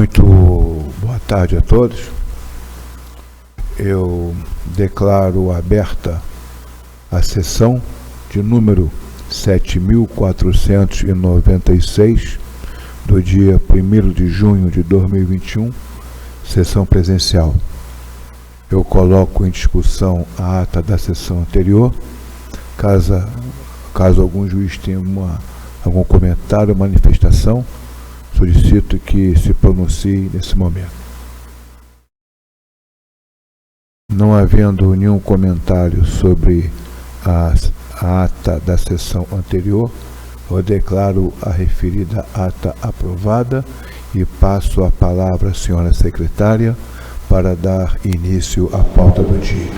Muito boa tarde a todos. Eu declaro aberta a sessão de número 7.496 do dia 1º de junho de 2021, sessão presencial. Eu coloco em discussão a ata da sessão anterior. Caso algum juiz tenha algum comentário ou manifestação, solicito que se pronuncie nesse momento. Não havendo nenhum comentário sobre a ata da sessão anterior, eu declaro a referida ata aprovada e passo a palavra à senhora secretária para dar início à pauta do dia.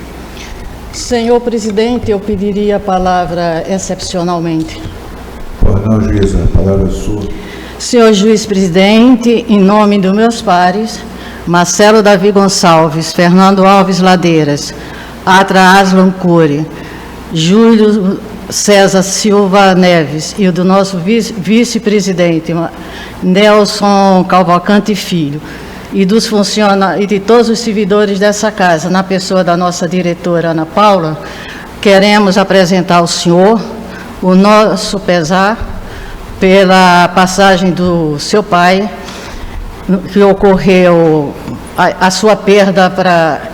Senhor presidente, eu pediria a palavra excepcionalmente. Pois não, juíza, a palavra é sua. Senhor juiz presidente, em nome dos meus pares, Marcelo Davi Gonçalves, Fernando Alves Ladeiras, Atra Aslan Cury, Júlio César Silva Neves e do nosso vice-presidente, Nelson Cavalcante Filho, e dos funcionários e de todos os servidores dessa casa, na pessoa da nossa diretora Ana Paula, queremos apresentar ao senhor o nosso pesar pela passagem do seu pai, que ocorreu, a sua perda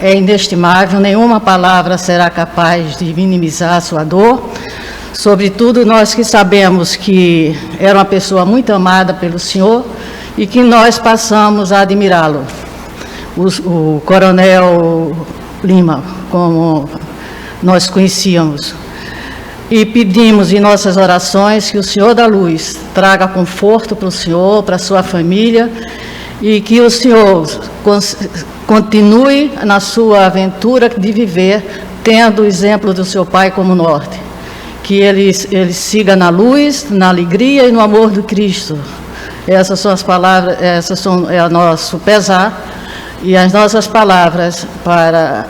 é inestimável, nenhuma palavra será capaz de minimizar a sua dor, sobretudo nós que sabemos que era uma pessoa muito amada pelo senhor e que nós passamos a admirá-lo. O Coronel Lima, como nós conhecíamos. E pedimos em nossas orações que o Senhor da Luz traga conforto para o Senhor, para a sua família, e que o Senhor continue na sua aventura de viver, tendo o exemplo do seu pai como norte. Que ele siga na luz, na alegria e no amor do Cristo. Essas são as palavras, é o nosso pesar e as nossas palavras para...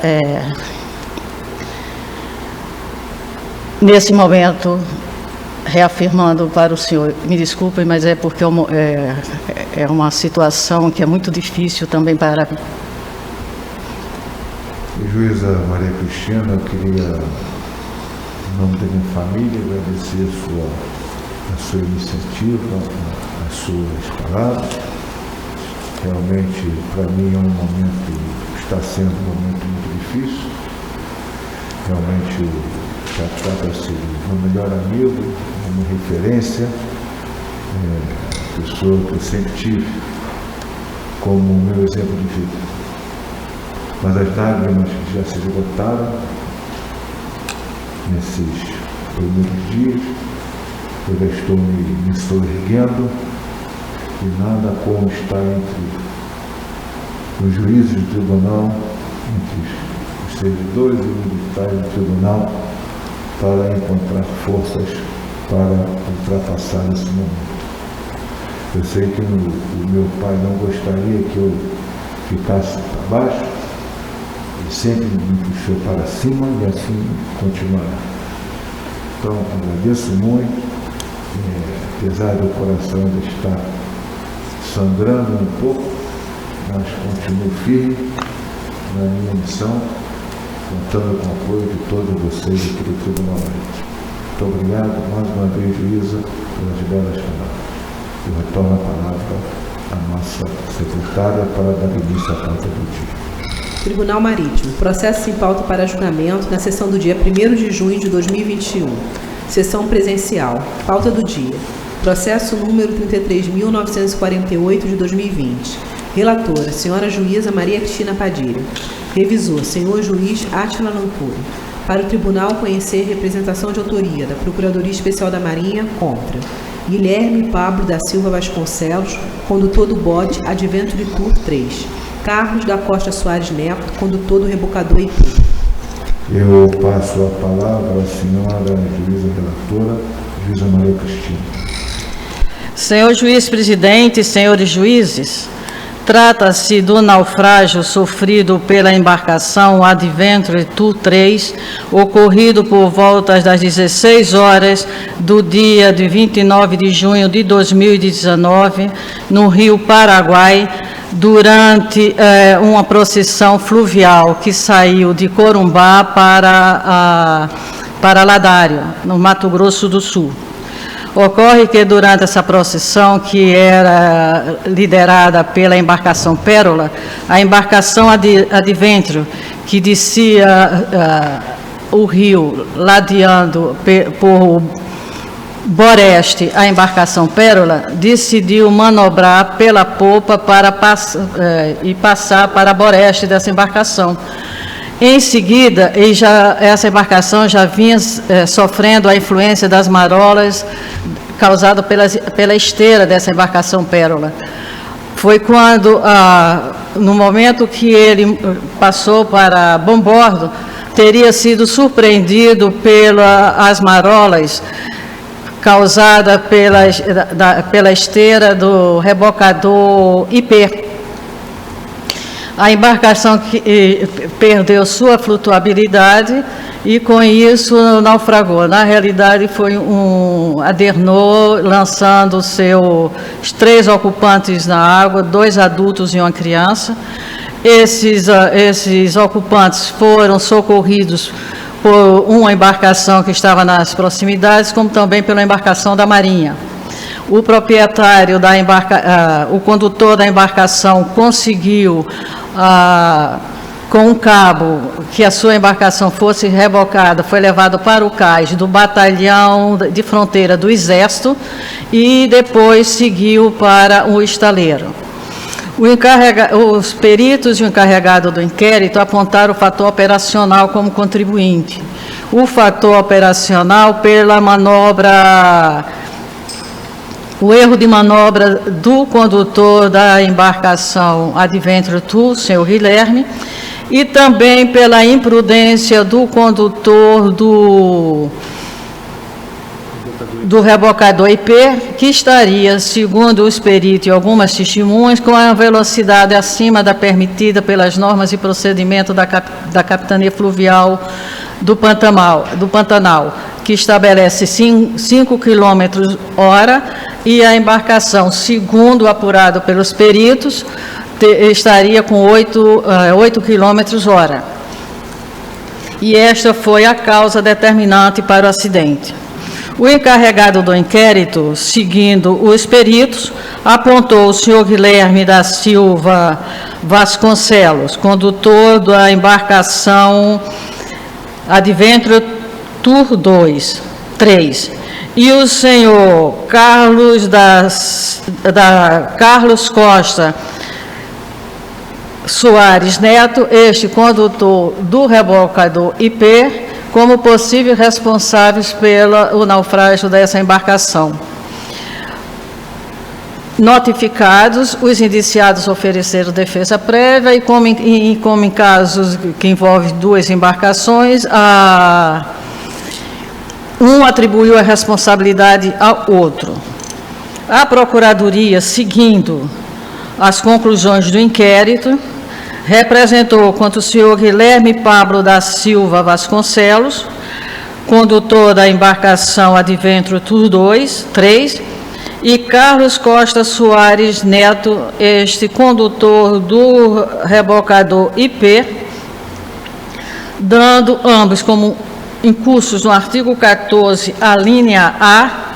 nesse momento, reafirmando para o senhor, me desculpem, mas é porque é uma situação que é muito difícil também para mim. Juíza Maria Cristina, eu queria, em nome da minha família, agradecer a sua iniciativa, as suas palavras. Realmente, para mim, está sendo um momento muito difícil. Realmente, já trata-se do meu melhor amigo, uma referência, pessoa que eu sempre tive como meu exemplo de vida. Mas as lágrimas já se esgotaram nesses primeiros dias, eu já estou me soerguendo e nada como estar entre os juízes do tribunal, entre os servidores e militares do tribunal, para encontrar forças para ultrapassar esse momento. Eu sei que o meu pai não gostaria que eu ficasse para baixo, ele sempre me puxou para cima e assim continuará. Então, agradeço muito, apesar do coração ainda estar sangrando um pouco, mas continuo firme na minha missão, contando com o apoio de todos vocês aqui do Tribunal. Muito obrigado, mais uma vez, juíza, pelas belas palavras. Eu retorno a palavra à nossa secretária para dar início à pauta do dia. Tribunal Marítimo. Processo em pauta para julgamento na sessão do dia 1º de junho de 2021. Sessão presencial. Pauta do dia. Processo número 33.948 de 2020. Relatora, senhora juíza Maria Cristina Padilha. Revisor, senhor juiz Átila Lancuri. Para o tribunal conhecer representação de autoria da Procuradoria Especial da Marinha contra Guilherme Pablo da Silva Vasconcelos, condutor do bote Adventure Tour 3. Carlos da Costa Soares Neto, condutor do rebocador IP. Eu passo a palavra à senhora juíza relatora, juíza Maria Cristina. Senhor juiz presidente, senhores juízes, trata-se do naufrágio sofrido pela embarcação Adventure Tour 3, ocorrido por volta das 16 horas do dia de 29 de junho de 2019, no Rio Paraguai, durante uma procissão fluvial que saiu de Corumbá para Ladário, no Mato Grosso do Sul. Ocorre que durante essa procissão, que era liderada pela embarcação Pérola, a embarcação Adventure, que descia o rio ladeando por Boreste, a embarcação Pérola, decidiu manobrar pela popa para passar para Boreste dessa embarcação. Em seguida, essa embarcação já vinha sofrendo a influência das marolas causada pela esteira dessa embarcação Pérola. Foi quando, no momento que ele passou para bombordo, teria sido surpreendido pelas marolas causada pela esteira do rebocador IP. A embarcação perdeu sua flutuabilidade e, com isso, naufragou. Na realidade, foi um Aderno lançando os 3 ocupantes na água, 2 adultos e uma criança. Esses ocupantes foram socorridos por uma embarcação que estava nas proximidades, como também pela embarcação da Marinha. O proprietário o condutor da embarcação conseguiu, com um cabo, que a sua embarcação fosse rebocada, foi levado para o cais do batalhão de fronteira do Exército e depois seguiu para o estaleiro. Os peritos e o encarregado do inquérito apontaram o fator operacional como contribuinte. O fator operacional pela manobra, o erro de manobra do condutor da embarcação Adventure Tour, senhor Guilherme, e também pela imprudência do condutor do rebocador IP, que estaria, segundo os peritos e algumas testemunhas, com a velocidade acima da permitida pelas normas e procedimento da Capitania Fluvial do Pantanal, que estabelece 5 km/h, e a embarcação, segundo apurado pelos peritos, estaria com 8 km/h. E esta foi a causa determinante para o acidente. O encarregado do inquérito, seguindo os peritos, apontou o senhor Guilherme da Silva Vasconcelos, condutor da embarcação Adventure Tour 3, e o senhor Carlos Costa Soares Neto, este condutor do rebocador IP, como possíveis responsáveis pelo naufrágio dessa embarcação. Notificados, os indiciados ofereceram defesa prévia e, como em casos que envolvem 2 embarcações, um atribuiu a responsabilidade ao outro. A Procuradoria, seguindo as conclusões do inquérito, representou contra o senhor Guilherme Pablo da Silva Vasconcelos, condutor da embarcação Adventure Tour 3, e Carlos Costa Soares Neto, este condutor do rebocador IP, dando ambos como incursos no artigo 14, a linha A,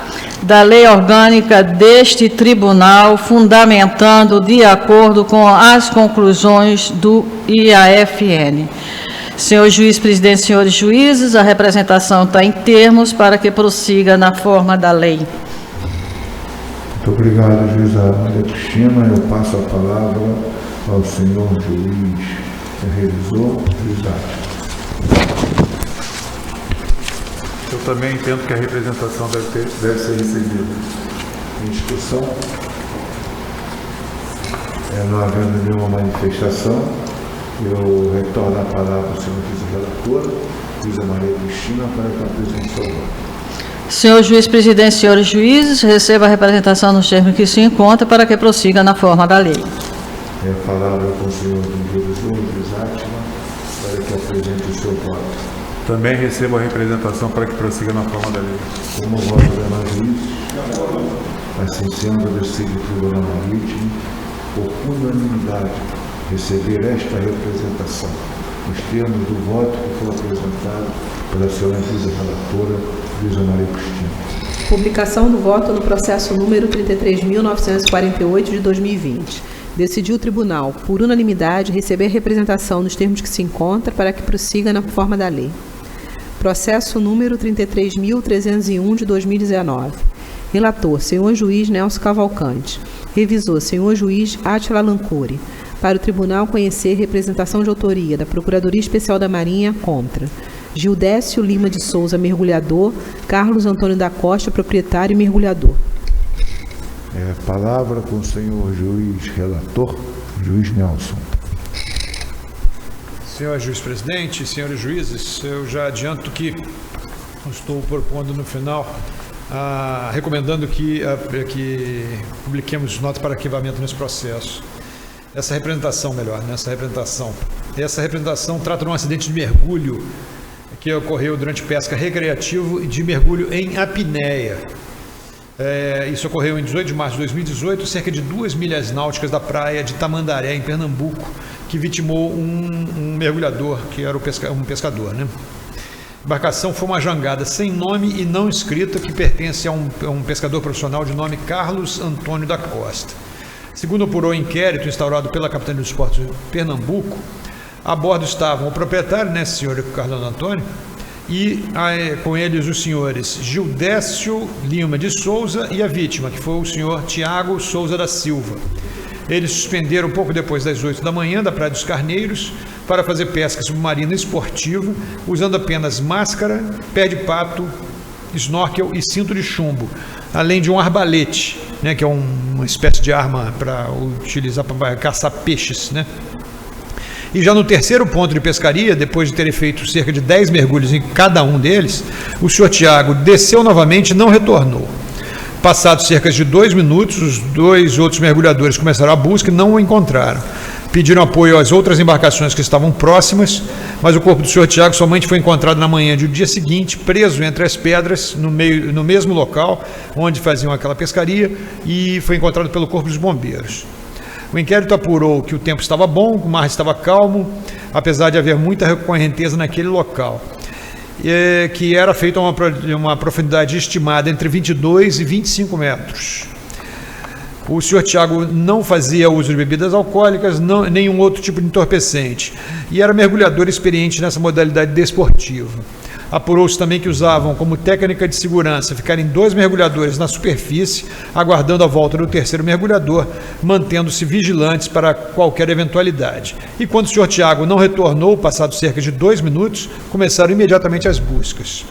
da lei orgânica deste tribunal, fundamentando de acordo com as conclusões do IAFN. Senhor juiz presidente, senhores juízes, a representação está em termos para que prossiga na forma da lei. Muito obrigado, juíza Maria Cristina. Eu passo a palavra ao senhor juiz revisor, juiz Átila. Eu também entendo que a representação deve ser recebida. Em discussão, não havendo nenhuma manifestação, eu retorno a palavra ao senhor vice-relator, juíza Maria Cristina, para que apresente o seu voto. Senhor juiz presidente, senhores juízes, receba a representação nos termos que se encontra para que prossiga na forma da lei. A palavra com o senhor revisor, juiz Átila, para que apresente o seu voto. Também recebo a representação para que prossiga na forma da lei. Como voto demais juízes, assim sendo, eu decido o Tribunal Marítimo por unanimidade, receber esta representação, nos termos do voto que foi apresentado pela senhora juíza relatora, Luísa Maria Cristina. Publicação do voto no processo número 33.948 de 2020. Decidiu o tribunal, por unanimidade, receber representação nos termos que se encontra para que prossiga na forma da lei. Processo número 33.301 de 2019. Relator, senhor juiz Nelson Cavalcante. Revisor, senhor juiz Átila Lancuri. Para o tribunal conhecer representação de autoria da Procuradoria Especial da Marinha contra Gildécio Lima de Souza, mergulhador, Carlos Antônio da Costa, proprietário e mergulhador. Palavra com o senhor juiz relator, juiz Nelson. Senhor juiz presidente, senhores juízes, eu já adianto que estou propondo no final, recomendando que publiquemos nota para arquivamento nesse processo. Essa representação trata de um acidente de mergulho que ocorreu durante pesca recreativa e de mergulho em apneia. Isso ocorreu em 18 de março de 2018, cerca de 2 milhas náuticas da praia de Tamandaré, em Pernambuco, que vitimou um mergulhador, que era um pescador, né? A embarcação foi uma jangada sem nome e não escrita, que pertence a um pescador profissional de nome Carlos Antônio da Costa. Segundo apurou o inquérito instaurado pela Capitania dos Portos de Pernambuco, a bordo estavam o proprietário, né, senhor Carlos Antônio, e com eles os senhores Gildécio Lima de Souza e a vítima, que foi o senhor Tiago Souza da Silva. Eles suspenderam pouco depois das 8 da manhã da Praia dos Carneiros para fazer pesca submarina esportiva, usando apenas máscara, pé de pato, snorkel e cinto de chumbo, além de um arbalete, né, que é uma espécie de arma para utilizar para caçar peixes, né? E já no terceiro ponto de pescaria, depois de terem feito cerca de 10 mergulhos em cada um deles, o senhor Tiago desceu novamente e não retornou. Passados cerca de 2 minutos, os 2 outros mergulhadores começaram a busca e não o encontraram. Pediram apoio às outras embarcações que estavam próximas, mas o corpo do senhor Tiago somente foi encontrado na manhã do dia seguinte, preso entre as pedras, no mesmo local onde faziam aquela pescaria, e foi encontrado pelo Corpo dos Bombeiros. O inquérito apurou que o tempo estava bom, o mar estava calmo, apesar de haver muita correnteza naquele local, que era feita uma profundidade estimada entre 22 e 25 metros. O senhor Tiago não fazia uso de bebidas alcoólicas, nenhum outro tipo de entorpecente, e era mergulhador experiente nessa modalidade desportiva. Apurou-se também que usavam como técnica de segurança ficarem 2 mergulhadores na superfície, aguardando a volta do terceiro mergulhador, mantendo-se vigilantes para qualquer eventualidade. E quando o senhor Tiago não retornou, passados cerca de 2 minutos, começaram imediatamente as buscas.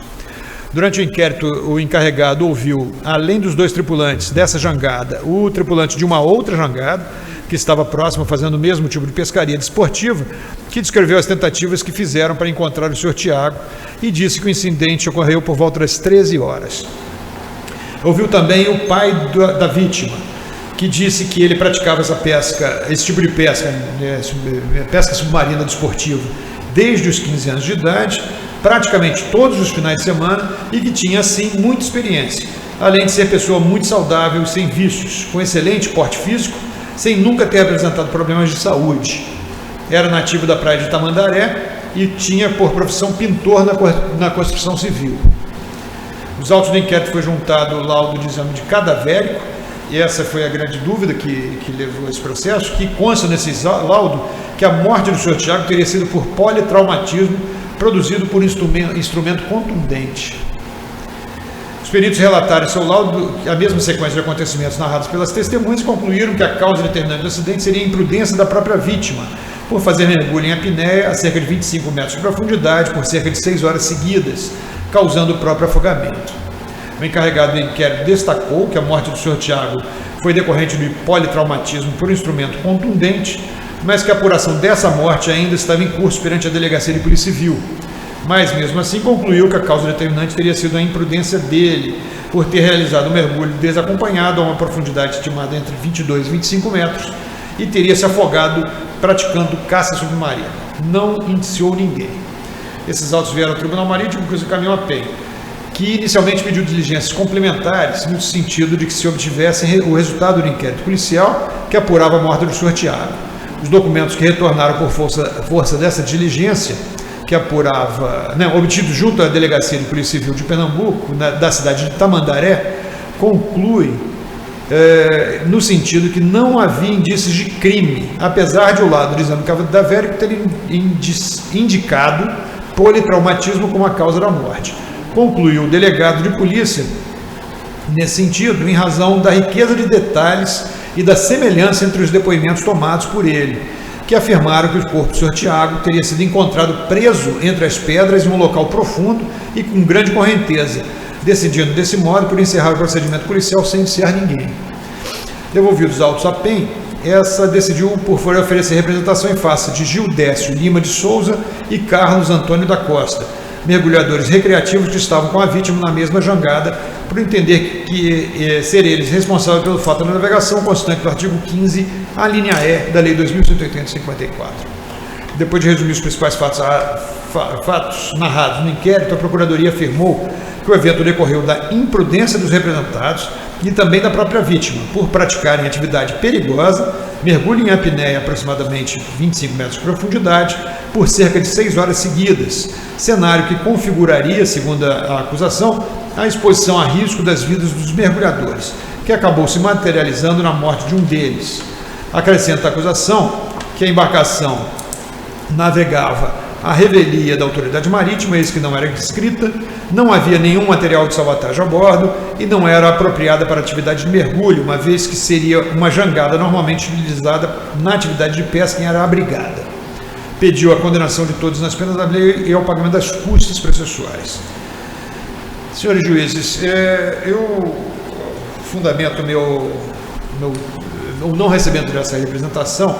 Durante o inquérito, o encarregado ouviu, além dos 2 tripulantes dessa jangada, o tripulante de uma outra jangada, que estava próximo fazendo o mesmo tipo de pescaria desportiva, que descreveu as tentativas que fizeram para encontrar o senhor Tiago e disse que o incidente ocorreu por volta das 13 horas. Ouviu também o pai da vítima, que disse que ele praticava esse tipo de pesca, pesca submarina desportiva, desde os 15 anos de idade, praticamente todos os finais de semana, e que tinha, assim, muita experiência, além de ser pessoa muito saudável e sem vícios, com excelente porte físico, sem nunca ter apresentado problemas de saúde. Era nativo da praia de Tamandaré e tinha por profissão pintor na construção civil. Os autos do inquérito foi juntado o laudo de exame de cadavérico, e essa foi a grande dúvida que levou esse processo, que consta nesse laudo que a morte do senhor Tiago teria sido por politraumatismo produzido por instrumento contundente. Os peritos relataram em seu laudo a mesma sequência de acontecimentos narrados pelas testemunhas e concluíram que a causa determinante do acidente seria a imprudência da própria vítima, por fazer mergulho em apneia a cerca de 25 metros de profundidade por cerca de 6 horas seguidas, causando o próprio afogamento. O encarregado do inquérito destacou que a morte do senhor Tiago foi decorrente de politraumatismo por instrumento contundente, mas que a apuração dessa morte ainda estava em curso perante a Delegacia de Polícia Civil. Mas, mesmo assim, concluiu que a causa determinante teria sido a imprudência dele, por ter realizado um mergulho desacompanhado a uma profundidade estimada entre 22 e 25 metros, e teria se afogado praticando caça submarina. Não indiciou ninguém. Esses autos vieram ao Tribunal Marítimo, que os encaminhou a PEN, que inicialmente pediu diligências complementares no sentido de que se obtivesse o resultado do inquérito policial que apurava a morte do senhor Tiago. Os documentos que retornaram por força dessa diligência, que apurava, obtidos junto à Delegacia de Polícia Civil de Pernambuco, da cidade de Tamandaré, conclui no sentido que não havia indícios de crime, apesar de o lado do exame cadavérico ter indicado politraumatismo como a causa da morte. Concluiu o delegado de polícia nesse sentido, em razão da riqueza de detalhes e da semelhança entre os depoimentos tomados por ele, que afirmaram que o corpo do Sr. Tiago teria sido encontrado preso entre as pedras em um local profundo e com grande correnteza, decidindo desse modo por encerrar o procedimento policial sem indiciar ninguém. Devolvidos os autos à PEN, essa decidiu por oferecer representação em face de Gildécio Lima de Souza e Carlos Antônio da Costa, mergulhadores recreativos que estavam com a vítima na mesma jangada, por entender que ser eles responsáveis pelo fato da navegação constante do artigo 15, a linha E da Lei 2.180/54. Depois de resumir os principais fatos narrados no inquérito, a Procuradoria afirmou que o evento decorreu da imprudência dos representados e também da própria vítima, por praticarem atividade perigosa, mergulho em apneia aproximadamente 25 metros de profundidade, por cerca de 6 horas seguidas, cenário que configuraria, segundo a acusação, a exposição a risco das vidas dos mergulhadores, que acabou se materializando na morte de um deles. Acrescenta a acusação que a embarcação navegava à revelia da autoridade marítima, eis que não era descrita, não havia nenhum material de salvatagem a bordo e não era apropriada para atividade de mergulho, uma vez que seria uma jangada normalmente utilizada na atividade de pesca em área abrigada. Pediu a condenação de todos nas penas da lei e ao pagamento das custas processuais. Senhores juízes, eu fundamento meu não recebendo dessa representação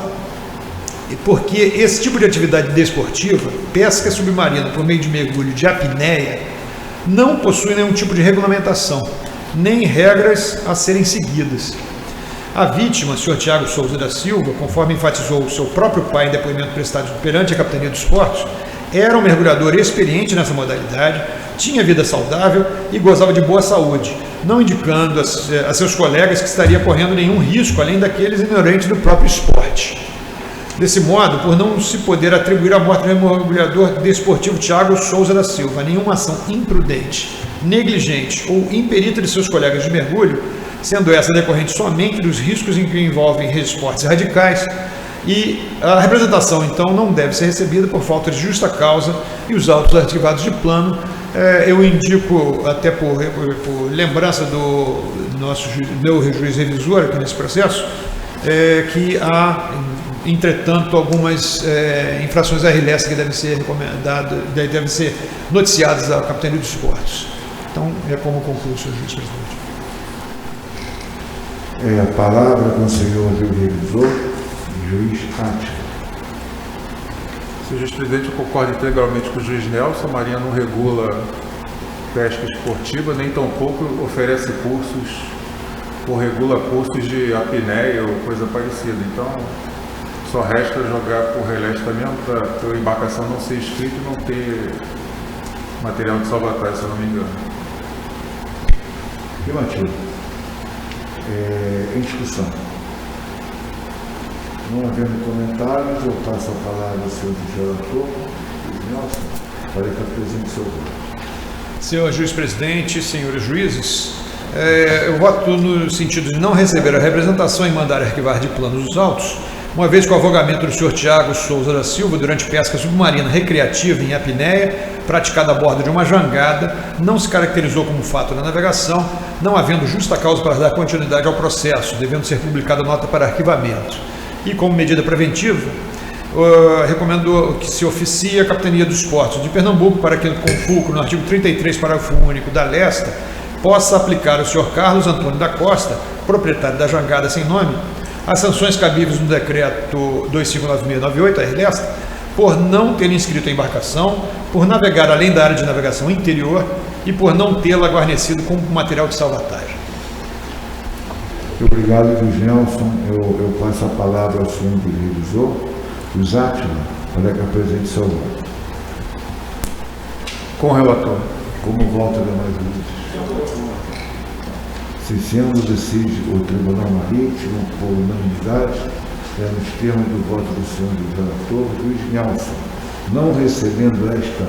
porque esse tipo de atividade desportiva, pesca submarina por meio de mergulho de apneia, não possui nenhum tipo de regulamentação, nem regras a serem seguidas. A vítima, o Sr. Tiago Souza da Silva, conforme enfatizou o seu próprio pai em depoimento prestado perante a Capitania dos Portos, era um mergulhador experiente nessa modalidade, tinha vida saudável e gozava de boa saúde, não indicando a seus colegas que estaria correndo nenhum risco além daqueles inerentes do próprio esporte. Desse modo, por não se poder atribuir a morte do mergulhador desportivo Tiago Souza da Silva a nenhuma ação imprudente, negligente ou imperita de seus colegas de mergulho, sendo essa decorrente somente dos riscos em que envolvem esportes radicais, e a representação, então, não deve ser recebida por falta de justa causa e os autos arquivados de plano. Eu indico, até por lembrança do meu juiz revisor aqui nesse processo, que há, entretanto, algumas infrações RLS que devem ser recomendadas, devem ser noticiadas à Capitania dos Portos. Então, é como concluo, senhor juiz presidente. A palavra com o senhor revisor, juiz Átila. Senhor juiz presidente, eu concordo integralmente com o juiz Nelson. A Marinha não regula pesca esportiva, nem tampouco oferece cursos ou regula cursos de apneia ou coisa parecida. Então, só resta jogar por relesta mesmo para a embarcação não ser inscrita e não ter material de salvatagem, se eu não me engano. Afirmativo. Em discussão. Não havendo comentários, eu passo a palavra ao senhor relator, Nelson, para que apresente seu voto. Senhor juiz presidente, senhores juízes, eu voto no sentido de não receber a representação e mandar arquivar de plano os autos, uma vez que o avogamento do senhor Tiago Souza da Silva durante pesca submarina recreativa em apneia, praticada a bordo de uma jangada, não se caracterizou como fato da navegação, não havendo justa causa para dar continuidade ao processo, devendo ser publicada nota para arquivamento. E como medida preventiva, recomendo que se oficie a Capitania dos Portos de Pernambuco para que, com fulcro no artigo 33, parágrafo único da Lesta, possa aplicar ao senhor Carlos Antônio da Costa, proprietário da jangada sem nome, as sanções cabíveis no decreto 259698, a Lesta, por não ter inscrito a embarcação, por navegar além da área de navegação interior e por não tê-la guarnecido com material de salvatagem. Obrigado, juiz Nelson. Eu passo a palavra ao senhor revisor, juiz Átila, para que apresente seu voto. Com o relator. Como volta demais juízes? Se sendo decide o Tribunal Marítimo por unanimidade, nos termos do voto do senhor relator, o juiz Nelson, não recebendo esta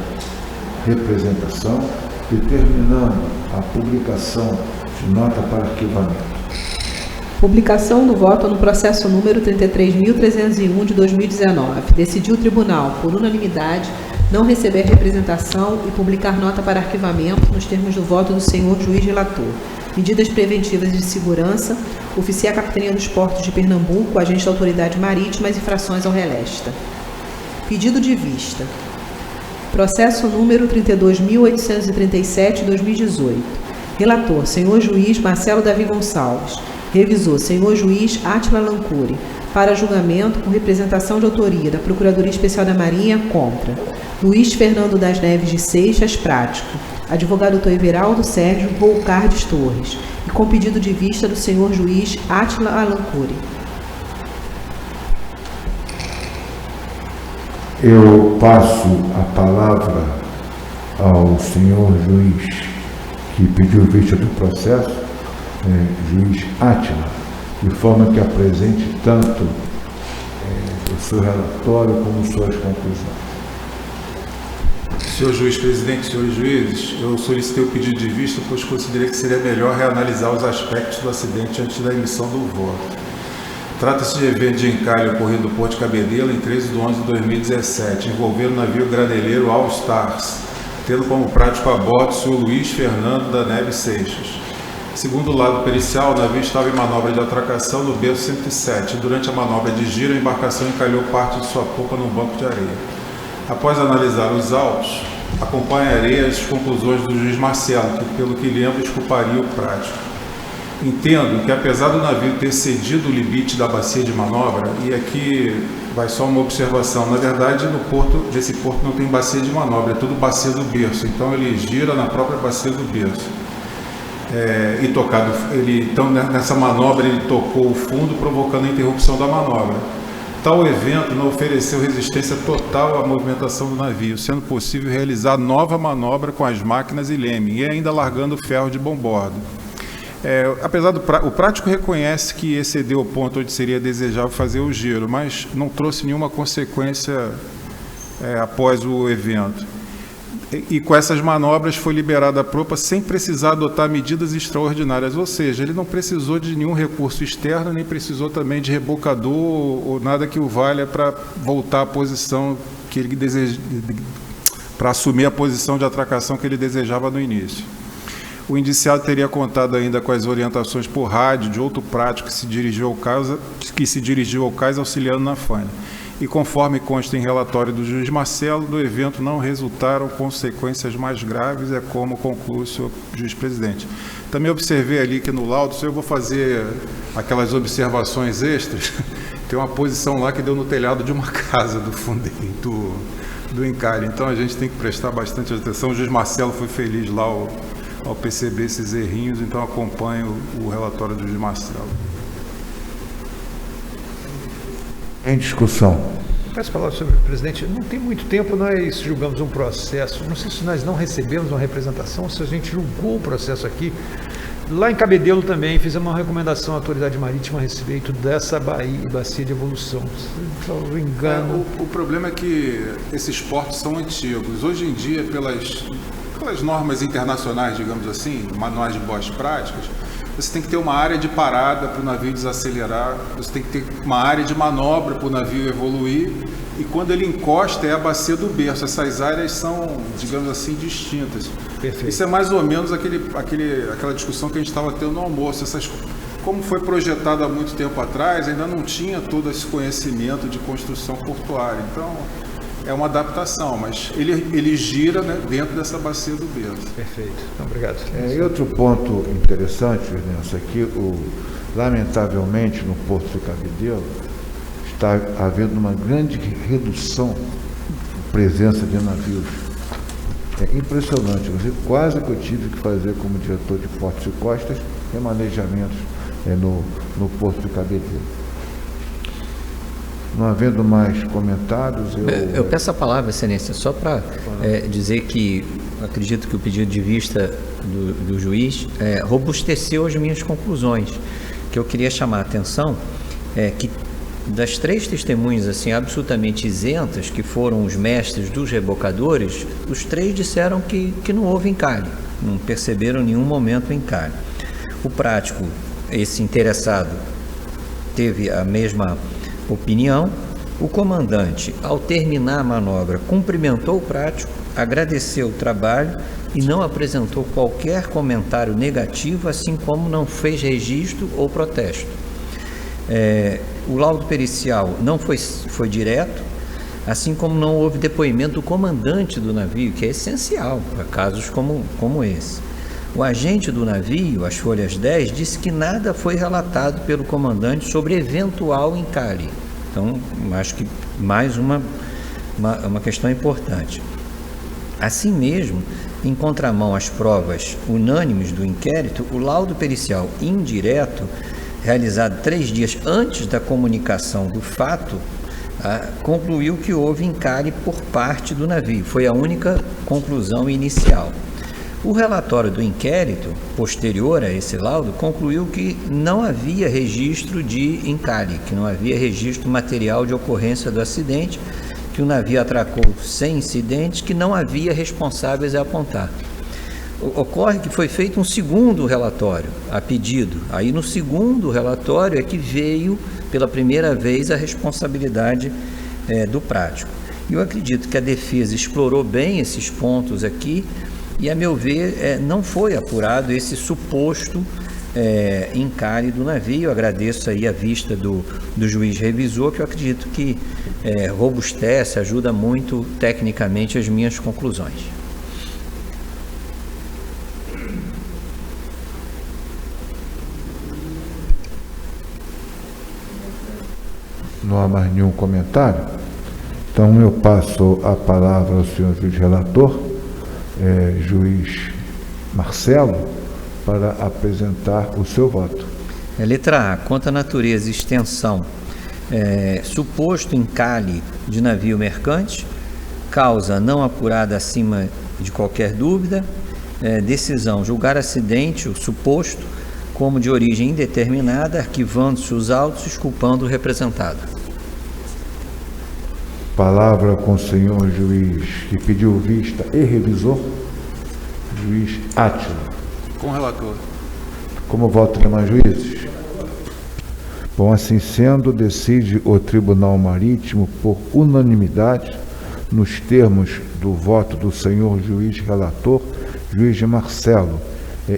representação, determinando a publicação de nota para arquivamento. Publicação do voto no processo número 33.301 de 2019. Decidiu o tribunal, por unanimidade, não receber representação e publicar nota para arquivamento nos termos do voto do senhor juiz relator. Medidas preventivas de segurança, oficia a Capitania dos Portos de Pernambuco, agente da Autoridade Marítima, as infrações ao relesta. Pedido de vista. Processo número 32.837 de 2018. Relator, senhor juiz Marcelo Davi Gonçalves. Revisor, senhor juiz Átila Lancuri. Para julgamento com representação de autoria da Procuradoria Especial da Marinha contra Luiz Fernando das Neves de Seixas, prático. Advogado Dr. Everaldo Sérgio Volcardes Torres. E com pedido de vista do senhor juiz Átila Lancuri. Eu passo a palavra ao senhor juiz que pediu vista do processo, juiz Átila, de forma que apresente tanto o seu relatório como suas conclusões. Senhor juiz presidente, senhores juízes, eu solicitei o pedido de vista, pois considerei que seria melhor reanalisar os aspectos do acidente antes da emissão do voto. Trata-se de evento de encalhe ocorrido no Porto de Cabedelo em 13 de 11 de 2017, envolvendo o navio graneleiro All Stars, tendo como prático a bordo o senhor Luiz Fernando da Neves Seixas. Segundo o lado pericial, o navio estava em manobra de atracação no berço 107 e durante a manobra de giro, a embarcação encalhou parte de sua popa num banco de areia. Após analisar os autos, acompanharei as conclusões do juiz Marcelo, que, pelo que lembro, desculparia o prático. Entendo que, apesar do navio ter cedido o limite da bacia de manobra, e aqui vai só uma observação, na verdade, no porto, desse porto não tem bacia de manobra, é tudo bacia do berço, então ele gira na própria bacia do berço. Então, nessa manobra, ele tocou o fundo, provocando a interrupção da manobra. Tal evento não ofereceu resistência total à movimentação do navio, sendo possível realizar nova manobra com as máquinas e leme, e ainda largando o ferro de bom bordo. Apesar o prático reconhece que excedeu o ponto onde seria desejável fazer o giro, mas não trouxe nenhuma consequência após o evento. E com essas manobras foi liberada a propa sem precisar adotar medidas extraordinárias, ou seja, ele não precisou de nenhum recurso externo, nem precisou também de rebocador ou nada que o valha para voltar à posição que ele deseja, para assumir a posição de atracação que ele desejava no início. O indiciado teria contado ainda com as orientações por rádio de outro prático que se dirigiu ao cais auxiliando na faina. E conforme consta em relatório do juiz Marcelo, do evento não resultaram consequências mais graves, é como conclui o senhor juiz presidente. Também observei ali que no laudo, se eu vou fazer aquelas observações extras, tem uma posição lá que deu no telhado de uma casa do fundeiro, do encalhe. Então a gente tem que prestar bastante atenção. O juiz Marcelo foi feliz lá ao perceber esses errinhos, então acompanho o relatório do juiz Marcelo. Em discussão. Peço a palavra sobre o presidente. Não tem muito tempo nós julgamos um processo. Não sei se nós não recebemos uma representação, se a gente julgou o processo aqui. Lá em Cabedelo também fizemos uma recomendação à Autoridade Marítima a respeito dessa bacia de evolução. Se não me engano. O problema é que esses portos são antigos. Hoje em dia, pelas normas internacionais, digamos assim, manuais de boas práticas, você tem que ter uma área de parada para o navio desacelerar, você tem que ter uma área de manobra para o navio evoluir, e quando ele encosta é a bacia do berço. Essas áreas são, digamos assim, distintas. Perfeito. Isso é mais ou menos aquela discussão que a gente estava tendo no almoço. Como foi projetado há muito tempo atrás, ainda não tinha todo esse conhecimento de construção portuária. Então, é uma adaptação, mas ele gira, né, dentro dessa bacia do berço. Perfeito. Então, obrigado. E outro ponto interessante, Ernesto, aqui, lamentavelmente, no Porto de Cabedelo, está havendo uma grande redução de presença de navios. É impressionante. Quase que eu tive que fazer, como diretor de portos e costas, remanejamentos no Porto de Cabedelo. Não havendo mais comentários, eu peço a palavra, Excelência, só para dizer que acredito que o pedido de vista do juiz robusteceu as minhas conclusões, que eu queria chamar a atenção, que das 3 testemunhas assim, absolutamente isentas, que foram os mestres dos rebocadores, os 3 disseram que não houve encalhe, não perceberam em nenhum momento encalhe. O prático, esse interessado, teve a mesma opinião. O comandante, ao terminar a manobra, cumprimentou o prático, agradeceu o trabalho e não apresentou qualquer comentário negativo, assim como não fez registro ou protesto. O laudo pericial não foi direto, assim como não houve depoimento do comandante do navio, que é essencial para casos como esse. O agente do navio, as folhas 10, disse que nada foi relatado pelo comandante sobre eventual encalhe. Então, acho que mais uma questão importante. Assim mesmo, em contramão às provas unânimes do inquérito, o laudo pericial indireto, realizado 3 dias antes da comunicação do fato, concluiu que houve encalhe por parte do navio. Foi a única conclusão inicial. O relatório do inquérito, posterior a esse laudo, concluiu que não havia registro de encalhe, que não havia registro material de ocorrência do acidente, que o navio atracou sem incidente, que não havia responsáveis a apontar. Ocorre que foi feito um segundo relatório, a pedido. Aí no segundo relatório é que veio pela primeira vez a responsabilidade do prático. E eu acredito que a defesa explorou bem esses pontos aqui, e, a meu ver, não foi apurado esse suposto encalhe do navio. Eu agradeço aí a vista do juiz revisor, que eu acredito que robustece, ajuda muito tecnicamente as minhas conclusões. Não há mais nenhum comentário? Então eu passo a palavra ao senhor juiz relator, juiz Marcelo, para apresentar o seu voto. Letra A. Quanto à natureza e extensão, suposto encalhe de navio mercante, causa não apurada acima de qualquer dúvida, decisão, julgar acidente, o suposto, como de origem indeterminada, arquivando-se os autos, exculpando o representado. Palavra com o senhor juiz que pediu vista e revisor, juiz Átila. Com o relator. Como voto demais juízes? Bom, assim sendo, decide o Tribunal Marítimo por unanimidade, nos termos do voto do senhor juiz relator, juiz Marcelo,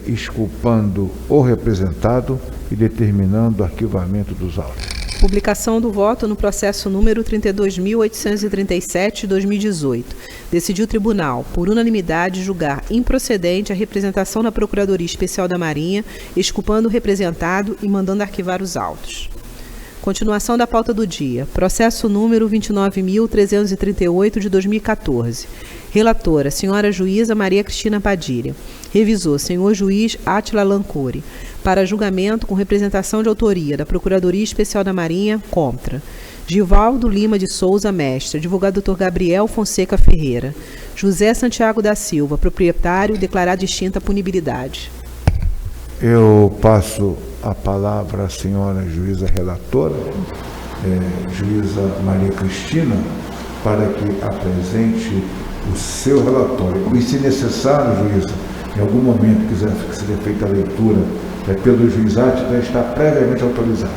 exculpando o representado e determinando o arquivamento dos autos. Publicação do voto no processo número 32.837 de 2018. Decidiu o tribunal, por unanimidade, julgar improcedente a representação da Procuradoria Especial da Marinha, exculpando o representado e mandando arquivar os autos. Continuação da pauta do dia. Processo número 29.338 de 2014. Relatora, senhora juíza Maria Cristina Padilha. Revisor, senhor juiz Átila Lancori. Para julgamento com representação de autoria da Procuradoria Especial da Marinha, contra Givaldo Lima de Souza, mestre. Advogado Dr. Gabriel Fonseca Ferreira. José Santiago da Silva, proprietário, declarado extinta a punibilidade. Eu passo a palavra à senhora juíza relatora, juíza Maria Cristina, para que apresente o seu relatório. E, se necessário, juíza, em algum momento quiser que seja feita a leitura pelo juiz Átila, está previamente autorizado.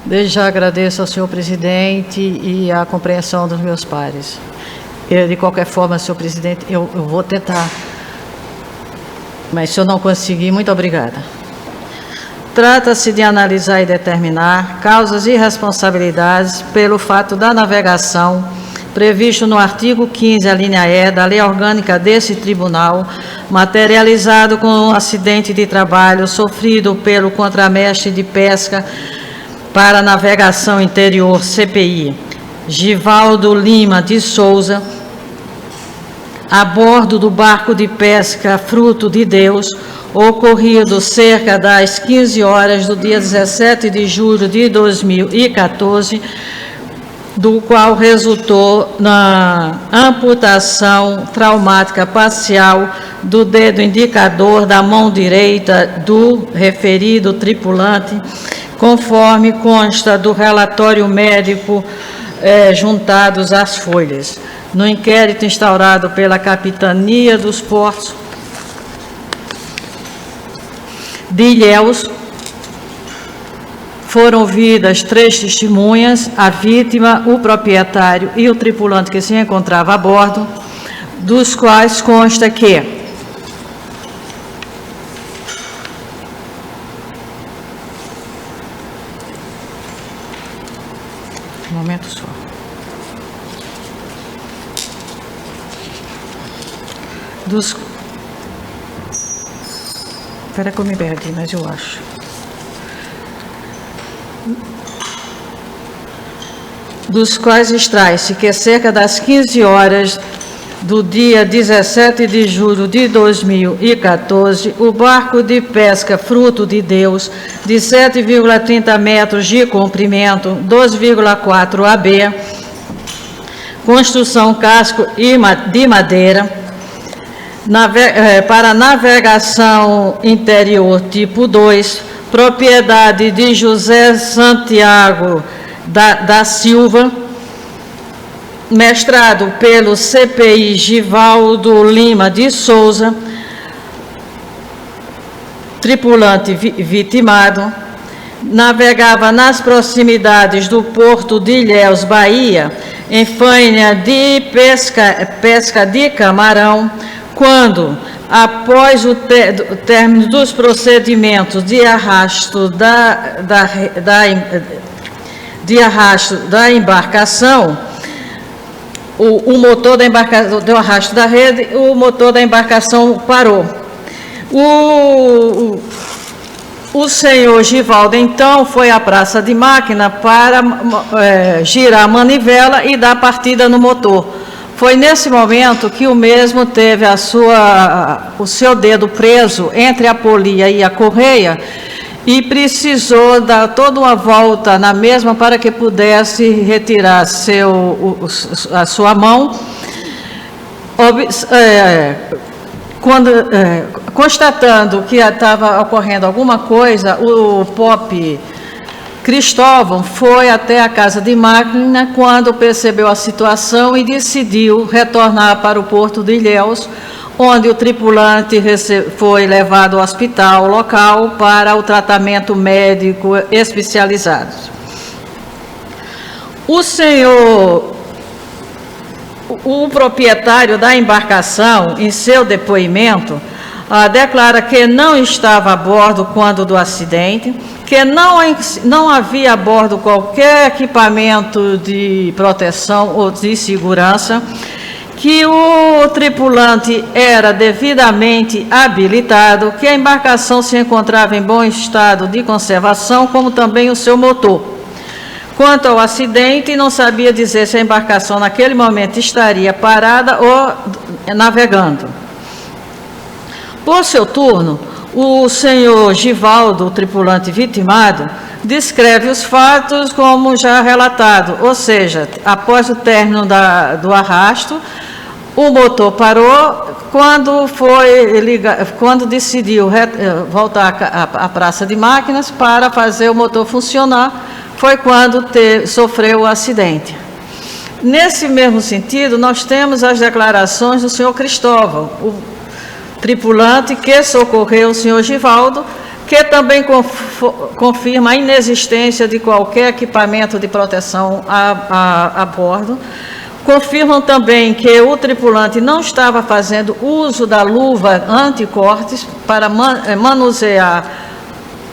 Desde já agradeço ao senhor presidente e a compreensão dos meus pares. De qualquer forma, senhor presidente, eu vou tentar. Mas se eu não conseguir, muito obrigada. Trata-se de analisar e determinar causas e responsabilidades pelo fato da navegação previsto no artigo 15, a linha E, da Lei Orgânica desse Tribunal, materializado com um acidente de trabalho sofrido pelo contramestre de pesca para navegação interior, CPI, Givaldo Lima de Souza, a bordo do barco de pesca Fruto de Deus, ocorrido cerca das 15 horas do dia 17 de julho de 2014, do qual resultou na amputação traumática parcial do dedo indicador da mão direita do referido tripulante, conforme consta do relatório médico juntados às folhas. No inquérito instaurado pela Capitania dos Portos de Ilhéus, foram ouvidas 3 testemunhas, a vítima, o proprietário e o tripulante que se encontrava a bordo, dos quais consta que um momento só. Espera que eu me perdi, mas eu acho. Dos quais extrai-se que cerca das 15 horas do dia 17 de julho de 2014, o barco de pesca Fruto de Deus, de 7,30 metros de comprimento, 12,4 AB, construção casco de madeira, para navegação interior tipo 2, propriedade de José Santiago da Silva, mestrado pelo CPI Givaldo Lima de Souza, tripulante vitimado, navegava nas proximidades do porto de Ilhéus, Bahia, em faina de pesca de camarão, quando, após o término dos procedimentos de arrasto da embarcação, o motor da embarcação, do arrasto da rede, o motor da embarcação parou. O senhor Givaldo, então, foi à praça de máquina para girar a manivela e dar partida no motor. Foi nesse momento que o mesmo teve o seu dedo preso entre a polia e a correia e precisou dar toda uma volta na mesma para que pudesse retirar a sua mão. Constatando que estava ocorrendo alguma coisa, o POP Cristóvão foi até a casa de máquina quando percebeu a situação e decidiu retornar para o porto de Ilhéus, onde o tripulante foi levado ao hospital local para o tratamento médico especializado. O proprietário da embarcação, em seu depoimento, declara que não estava a bordo quando do acidente, que não havia a bordo qualquer equipamento de proteção ou de segurança, que o tripulante era devidamente habilitado, que a embarcação se encontrava em bom estado de conservação, como também o seu motor. Quanto ao acidente, não sabia dizer se a embarcação naquele momento estaria parada ou navegando. Por seu turno, o senhor Givaldo, o tripulante vitimado, descreve os fatos como já relatado, ou seja, após o término do arrasto, o motor parou. Quando decidiu voltar à praça de máquinas para fazer o motor funcionar, foi quando sofreu o acidente. Nesse mesmo sentido, nós temos as declarações do senhor Cristóvão, o tripulante que socorreu o senhor Givaldo, que também confirma a inexistência de qualquer equipamento de proteção a bordo. Confirmam também que o tripulante não estava fazendo uso da luva anticortes para manusear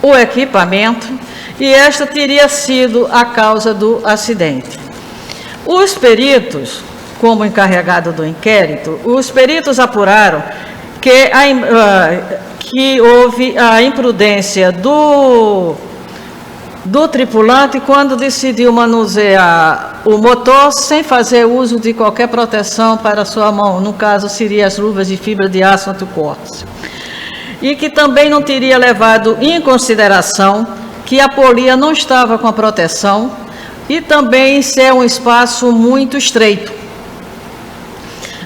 o equipamento, e esta teria sido a causa do acidente. Os peritos, como encarregado do inquérito, os peritos apuraram que houve a imprudência do tripulante quando decidiu manusear o motor sem fazer uso de qualquer proteção para a sua mão, no caso seriam as luvas de fibra de aço anticortes, e que também não teria levado em consideração que a polia não estava com a proteção, e também ser um espaço muito estreito,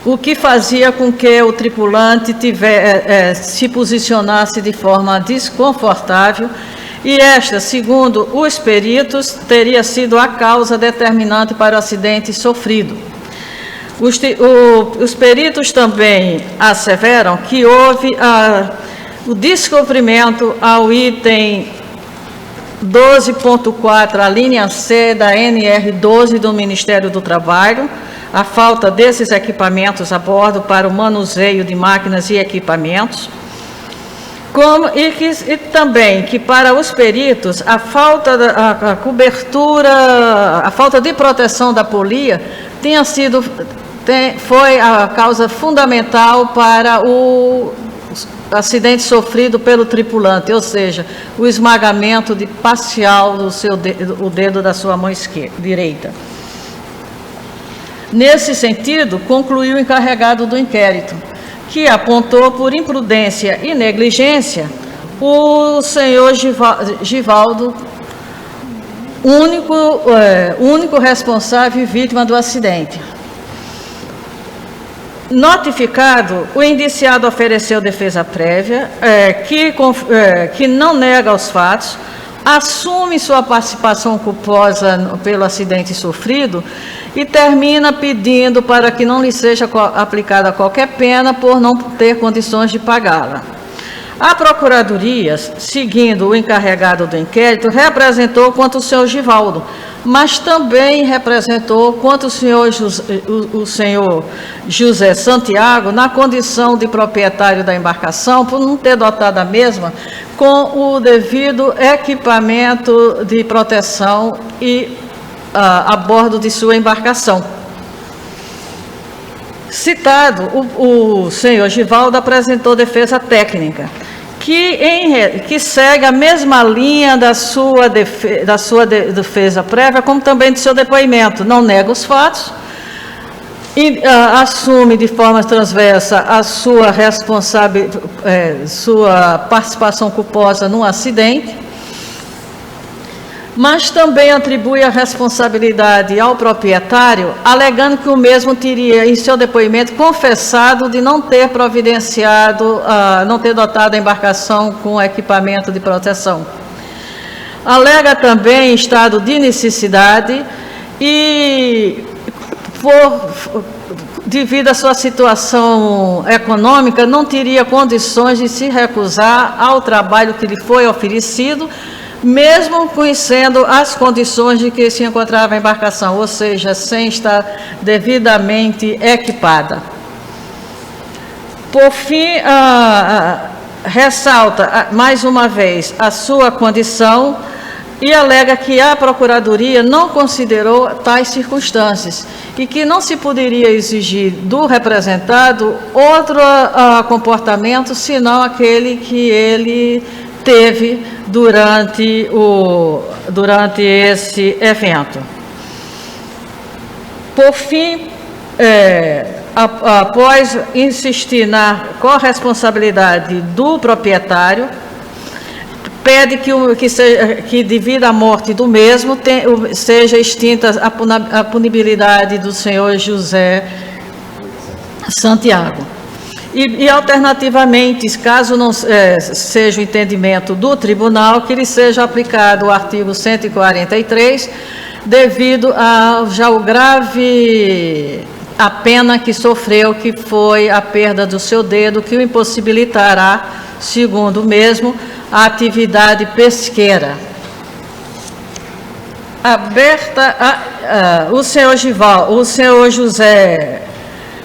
o que fazia com que o tripulante se posicionasse de forma desconfortável, e esta, segundo os peritos, teria sido a causa determinante para o acidente sofrido. Os peritos também asseveram que houve o descumprimento ao item 12.4, a linha C da NR12 do Ministério do Trabalho, a falta desses equipamentos a bordo para o manuseio de máquinas e equipamentos, e também que para os peritos a falta da cobertura, a falta de proteção da polia foi a causa fundamental para o acidente sofrido pelo tripulante, ou seja, o esmagamento parcial do dedo da sua mão direita. Nesse sentido, concluiu o encarregado do inquérito, que apontou por imprudência e negligência o senhor Givaldo, único responsável e vítima do acidente. Notificado, o indiciado ofereceu defesa prévia, que não nega os fatos, assume sua participação culposa pelo acidente sofrido e termina pedindo para que não lhe seja aplicada qualquer pena por não ter condições de pagá-la. A Procuradoria, seguindo o encarregado do inquérito, representou contra o senhor Givaldo, mas também representou contra o senhor José Santiago na condição de proprietário da embarcação, por não ter dotado a mesma com o devido equipamento de proteção a bordo de sua embarcação. Citado, o senhor Givaldo apresentou defesa técnica, que segue a mesma linha da sua defesa prévia, como também do seu depoimento. Não nega os fatos, assume de forma transversa a sua sua participação culposa no acidente, mas também atribui a responsabilidade ao proprietário, alegando que o mesmo teria, em seu depoimento, confessado de não ter providenciado, não ter dotado a embarcação com equipamento de proteção. Alega também estado de necessidade e, devido à sua situação econômica, não teria condições de se recusar ao trabalho que lhe foi oferecido, mesmo conhecendo as condições de que se encontrava a embarcação, ou seja, sem estar devidamente equipada. Por fim, ressalta mais uma vez a sua condição e alega que a Procuradoria não considerou tais circunstâncias e que não se poderia exigir do representado outro comportamento senão aquele que ele teve durante esse evento. Por fim, após insistir na corresponsabilidade do proprietário, pede que devido à morte do mesmo, seja extinta a punibilidade do senhor José Santiago. E, alternativamente, caso não seja o entendimento do tribunal, que lhe seja aplicado o artigo 143, devido a pena que sofreu, que foi a perda do seu dedo, que o impossibilitará, segundo o mesmo, a atividade pesqueira. O senhor José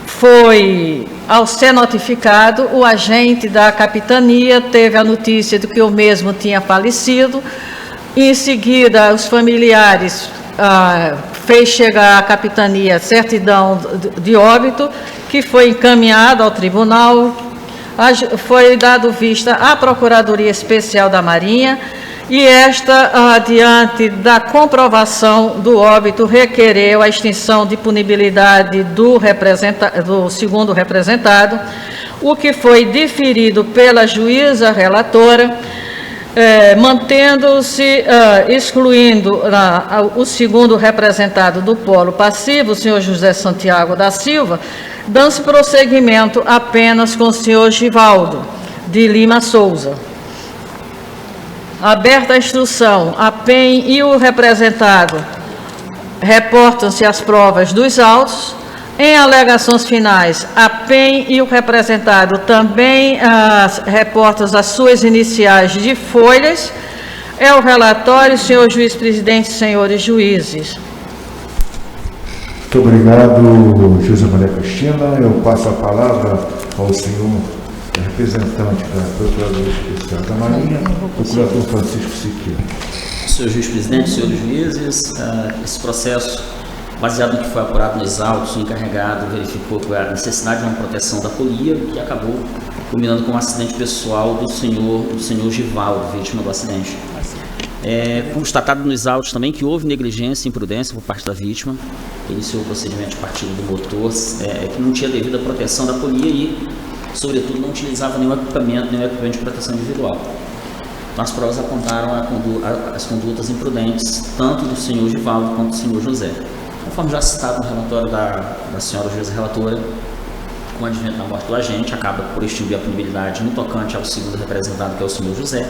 foi, ao ser notificado, o agente da capitania teve a notícia de que o mesmo tinha falecido. Em seguida, os familiares fez chegar à capitania certidão de óbito, que foi encaminhada ao tribunal. Foi dado vista à Procuradoria Especial da Marinha e esta, diante da comprovação do óbito, requereu a extinção de punibilidade do segundo representado, o que foi diferido pela juíza relatora, mantendo-se, excluindo o segundo representado do polo passivo, o senhor José Santiago da Silva, dando-se prosseguimento apenas com o senhor Givaldo de Lima Souza. Aberta a instrução, a PEN e o representado reportam-se as provas dos autos. Em alegações finais, a PEN e o representado também reportam as suas iniciais de folhas. É o relatório, senhor juiz presidente, senhores juízes. Muito obrigado, juíza Maria Cristina. Eu passo a palavra ao senhor representante da Procuradoria Especial da Marinha, procurador Francisco Siqueira. Senhor juiz presidente, senhores juízes, esse processo, baseado no que foi apurado nos autos, o encarregado verificou que a necessidade de uma proteção da polia, que acabou culminando com um acidente pessoal do senhor Givaldo, vítima do acidente. Constatado nos autos também que houve negligência e imprudência por parte da vítima, que iniciou o procedimento de partida do motor, que não tinha devida proteção da polia e, sobretudo, não utilizava nenhum equipamento de proteção individual. Então, as provas apontaram as condutas imprudentes, tanto do senhor Givaldo quanto do senhor José. Conforme já citado no relatório da senhora juíza relatora, com o advento da morte do agente, acaba por extinguir a punibilidade no tocante ao segundo representado, que é o senhor José.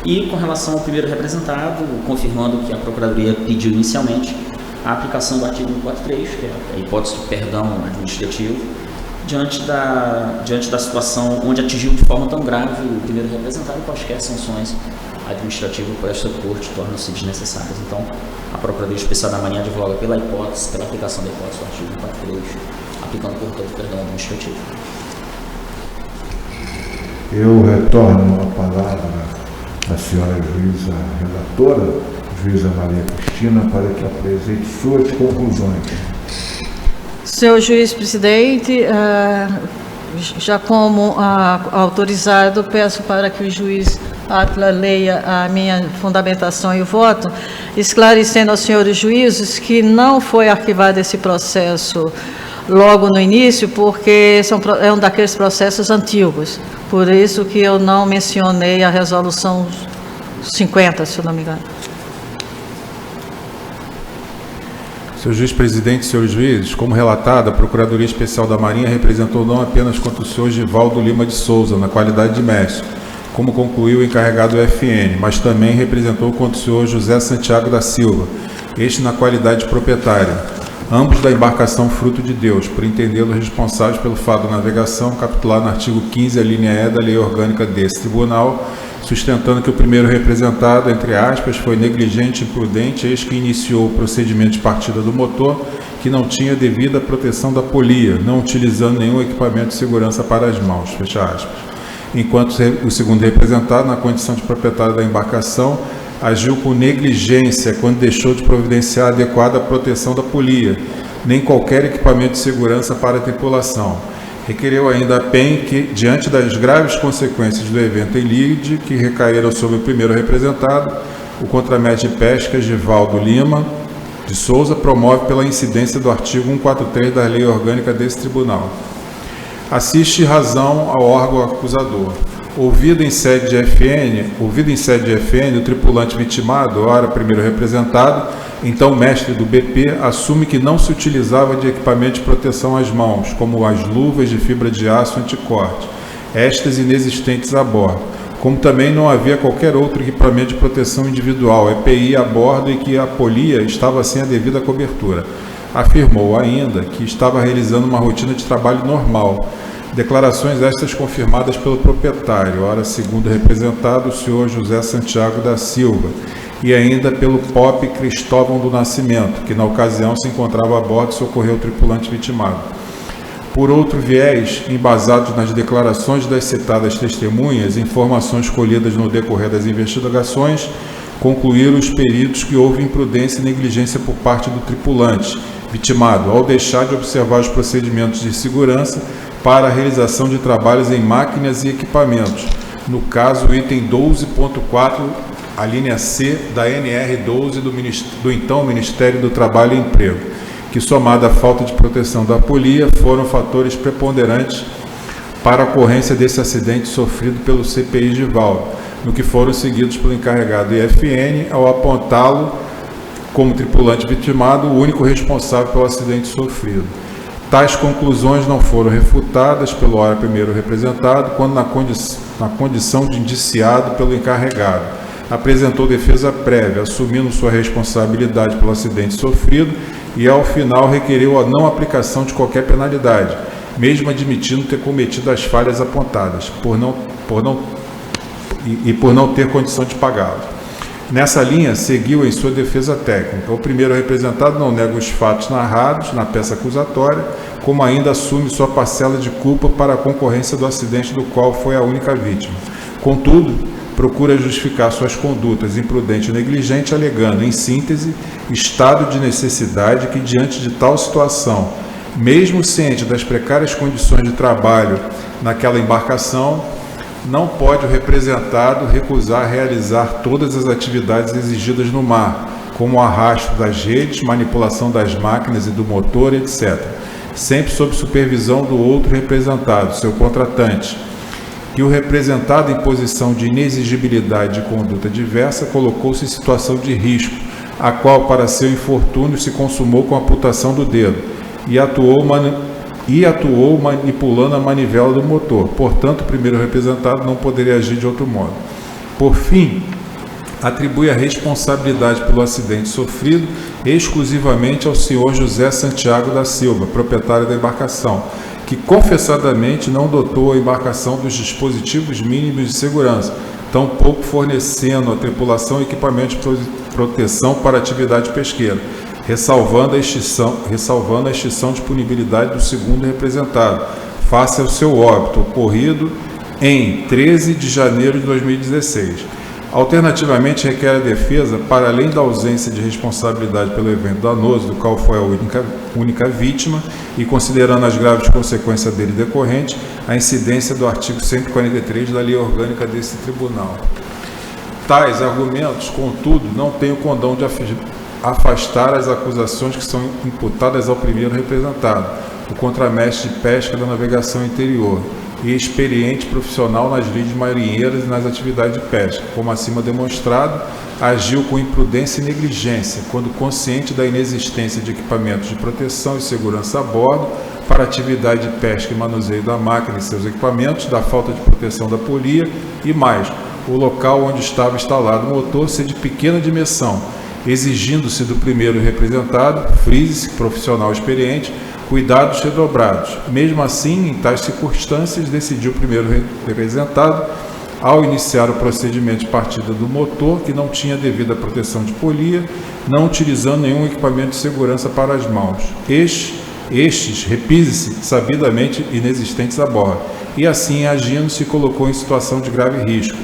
E com relação ao primeiro representado, confirmando que a Procuradoria pediu inicialmente a aplicação do artigo 143, que é a hipótese de perdão administrativo, diante da situação onde atingiu de forma tão grave o primeiro representado, quaisquer sanções administrativas por esta corte tornam-se desnecessárias. Então, a Procuradoria Especial da Marinha advoga pela aplicação da hipótese do artigo 143, aplicando, portanto, o perdão administrativo. Eu retorno a palavra à senhora juíza relatora, juíza Maria Cristina, para que apresente suas conclusões. Senhor juiz presidente, já como autorizado, peço para que o juiz Átila leia a minha fundamentação e o voto, esclarecendo aos senhores juízes que não foi arquivado esse processo logo no início, porque é um daqueles processos antigos. Por isso que eu não mencionei a resolução 50, se eu não me engano. Senhor juiz presidente, senhores juízes, como relatado, a Procuradoria Especial da Marinha representou não apenas contra o senhor Givaldo Lima de Souza, na qualidade de mestre, como concluiu o encarregado FN, mas também representou contra o senhor José Santiago da Silva, este na qualidade de proprietário, ambos da embarcação Fruto de Deus, por entendê-los responsáveis pelo fato da navegação, capitulado no artigo 15, a linha E da Lei Orgânica desse Tribunal, sustentando que o primeiro representado, entre aspas, foi negligente e imprudente, eis que iniciou o procedimento de partida do motor, que não tinha devida proteção da polia, não utilizando nenhum equipamento de segurança para as mãos, fecha aspas. Enquanto o segundo representado, na condição de proprietário da embarcação, agiu com negligência quando deixou de providenciar a adequada proteção da polia, nem qualquer equipamento de segurança para a tripulação. Requereu ainda a PEN que, diante das graves consequências do evento em lide, que recaíram sobre o primeiro representado, o contramestre de pesca Givaldo Lima de Souza promove pela incidência do artigo 143 da Lei Orgânica desse Tribunal. Assiste razão ao órgão acusador. Ouvido em sede de FN, o tripulante vitimado, ora primeiro representado, então mestre do BP, assume que não se utilizava de equipamento de proteção às mãos, como as luvas de fibra de aço anticorte, estas inexistentes a bordo, como também não havia qualquer outro equipamento de proteção individual, EPI, a bordo e que a polia estava sem a devida cobertura. Afirmou ainda que estava realizando uma rotina de trabalho normal. Declarações estas confirmadas pelo proprietário, ora segundo representado, o senhor José Santiago da Silva, e ainda pelo POP Cristóvão do Nascimento, que na ocasião se encontrava a bordo e socorreu o tripulante vitimado. Por outro viés, embasados nas declarações das citadas testemunhas, informações colhidas no decorrer das investigações, concluíram os peritos que houve imprudência e negligência por parte do tripulante vitimado, ao deixar de observar os procedimentos de segurança para a realização de trabalhos em máquinas e equipamentos. No caso, o item 12.4, a linha C da NR12 do então Ministério do Trabalho e Emprego, que, somada à falta de proteção da polia, foram fatores preponderantes para a ocorrência desse acidente sofrido pelo CPI Givaldo, no que foram seguidos pelo encarregado IFN ao apontá-lo como tripulante vitimado, o único responsável pelo acidente sofrido. Tais conclusões não foram refutadas pelo ora primeiro representado, quando na condição de indiciado pelo encarregado, apresentou defesa prévia, assumindo sua responsabilidade pelo acidente sofrido e, ao final, requeriu a não aplicação de qualquer penalidade, mesmo admitindo ter cometido as falhas apontadas, por não ter condição de pagá-las. Nessa linha, seguiu em sua defesa técnica. O primeiro representado não nega os fatos narrados na peça acusatória, como ainda assume sua parcela de culpa para a concorrência do acidente do qual foi a única vítima. Contudo, procura justificar suas condutas imprudente e negligente, alegando, em síntese, estado de necessidade que, diante de tal situação, mesmo ciente das precárias condições de trabalho naquela embarcação, não pode o representado recusar realizar todas as atividades exigidas no mar, como o arrasto das redes, manipulação das máquinas e do motor, etc., sempre sob supervisão do outro representado, seu contratante, que o representado em posição de inexigibilidade de conduta diversa colocou-se em situação de risco, a qual, para seu infortúnio, se consumou com a amputação do dedo, e atuou manipulando a manivela do motor. Portanto, o primeiro representado não poderia agir de outro modo. Por fim, atribui a responsabilidade pelo acidente sofrido exclusivamente ao senhor José Santiago da Silva, proprietário da embarcação, que confessadamente não dotou a embarcação dos dispositivos mínimos de segurança, tampouco fornecendo à tripulação equipamento de proteção para a atividade pesqueira, ressalvando a extinção de punibilidade do segundo representado, face ao seu óbito ocorrido em 13 de janeiro de 2016. Alternativamente, requer a defesa, para além da ausência de responsabilidade pelo evento danoso, do qual foi a única vítima, e considerando as graves consequências dele decorrente, a incidência do artigo 143 da Lei Orgânica desse Tribunal. Tais argumentos, contudo, não têm o condão de afastar as acusações que são imputadas ao primeiro representado, o contramestre de pesca da navegação interior, e experiente profissional nas lides marinheiras e nas atividades de pesca, como acima demonstrado, agiu com imprudência e negligência, quando consciente da inexistência de equipamentos de proteção e segurança a bordo para atividade de pesca e manuseio da máquina e seus equipamentos, da falta de proteção da polia e mais, o local onde estava instalado o motor ser de pequena dimensão, exigindo-se do primeiro representado, frise-se, profissional experiente, cuidados redobrados. Mesmo assim, em tais circunstâncias, decidiu o primeiro representado, ao iniciar o procedimento de partida do motor, que não tinha devida proteção de polia, não utilizando nenhum equipamento de segurança para as mãos. Estes, repise-se, sabidamente inexistentes a bordo, e assim, agindo, se colocou em situação de grave risco,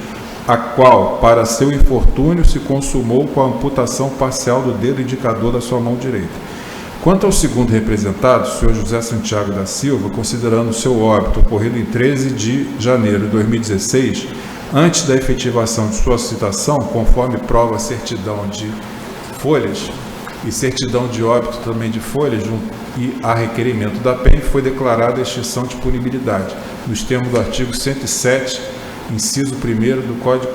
a qual, para seu infortúnio, se consumou com a amputação parcial do dedo indicador da sua mão direita. Quanto ao segundo representado, o senhor José Santiago da Silva, considerando o seu óbito ocorrido em 13 de janeiro de 2016, antes da efetivação de sua citação, conforme prova a certidão de folhas e certidão de óbito também de folhas, e a requerimento da PEN, foi declarada a extinção de punibilidade, nos termos do artigo 107, inciso 1º do Código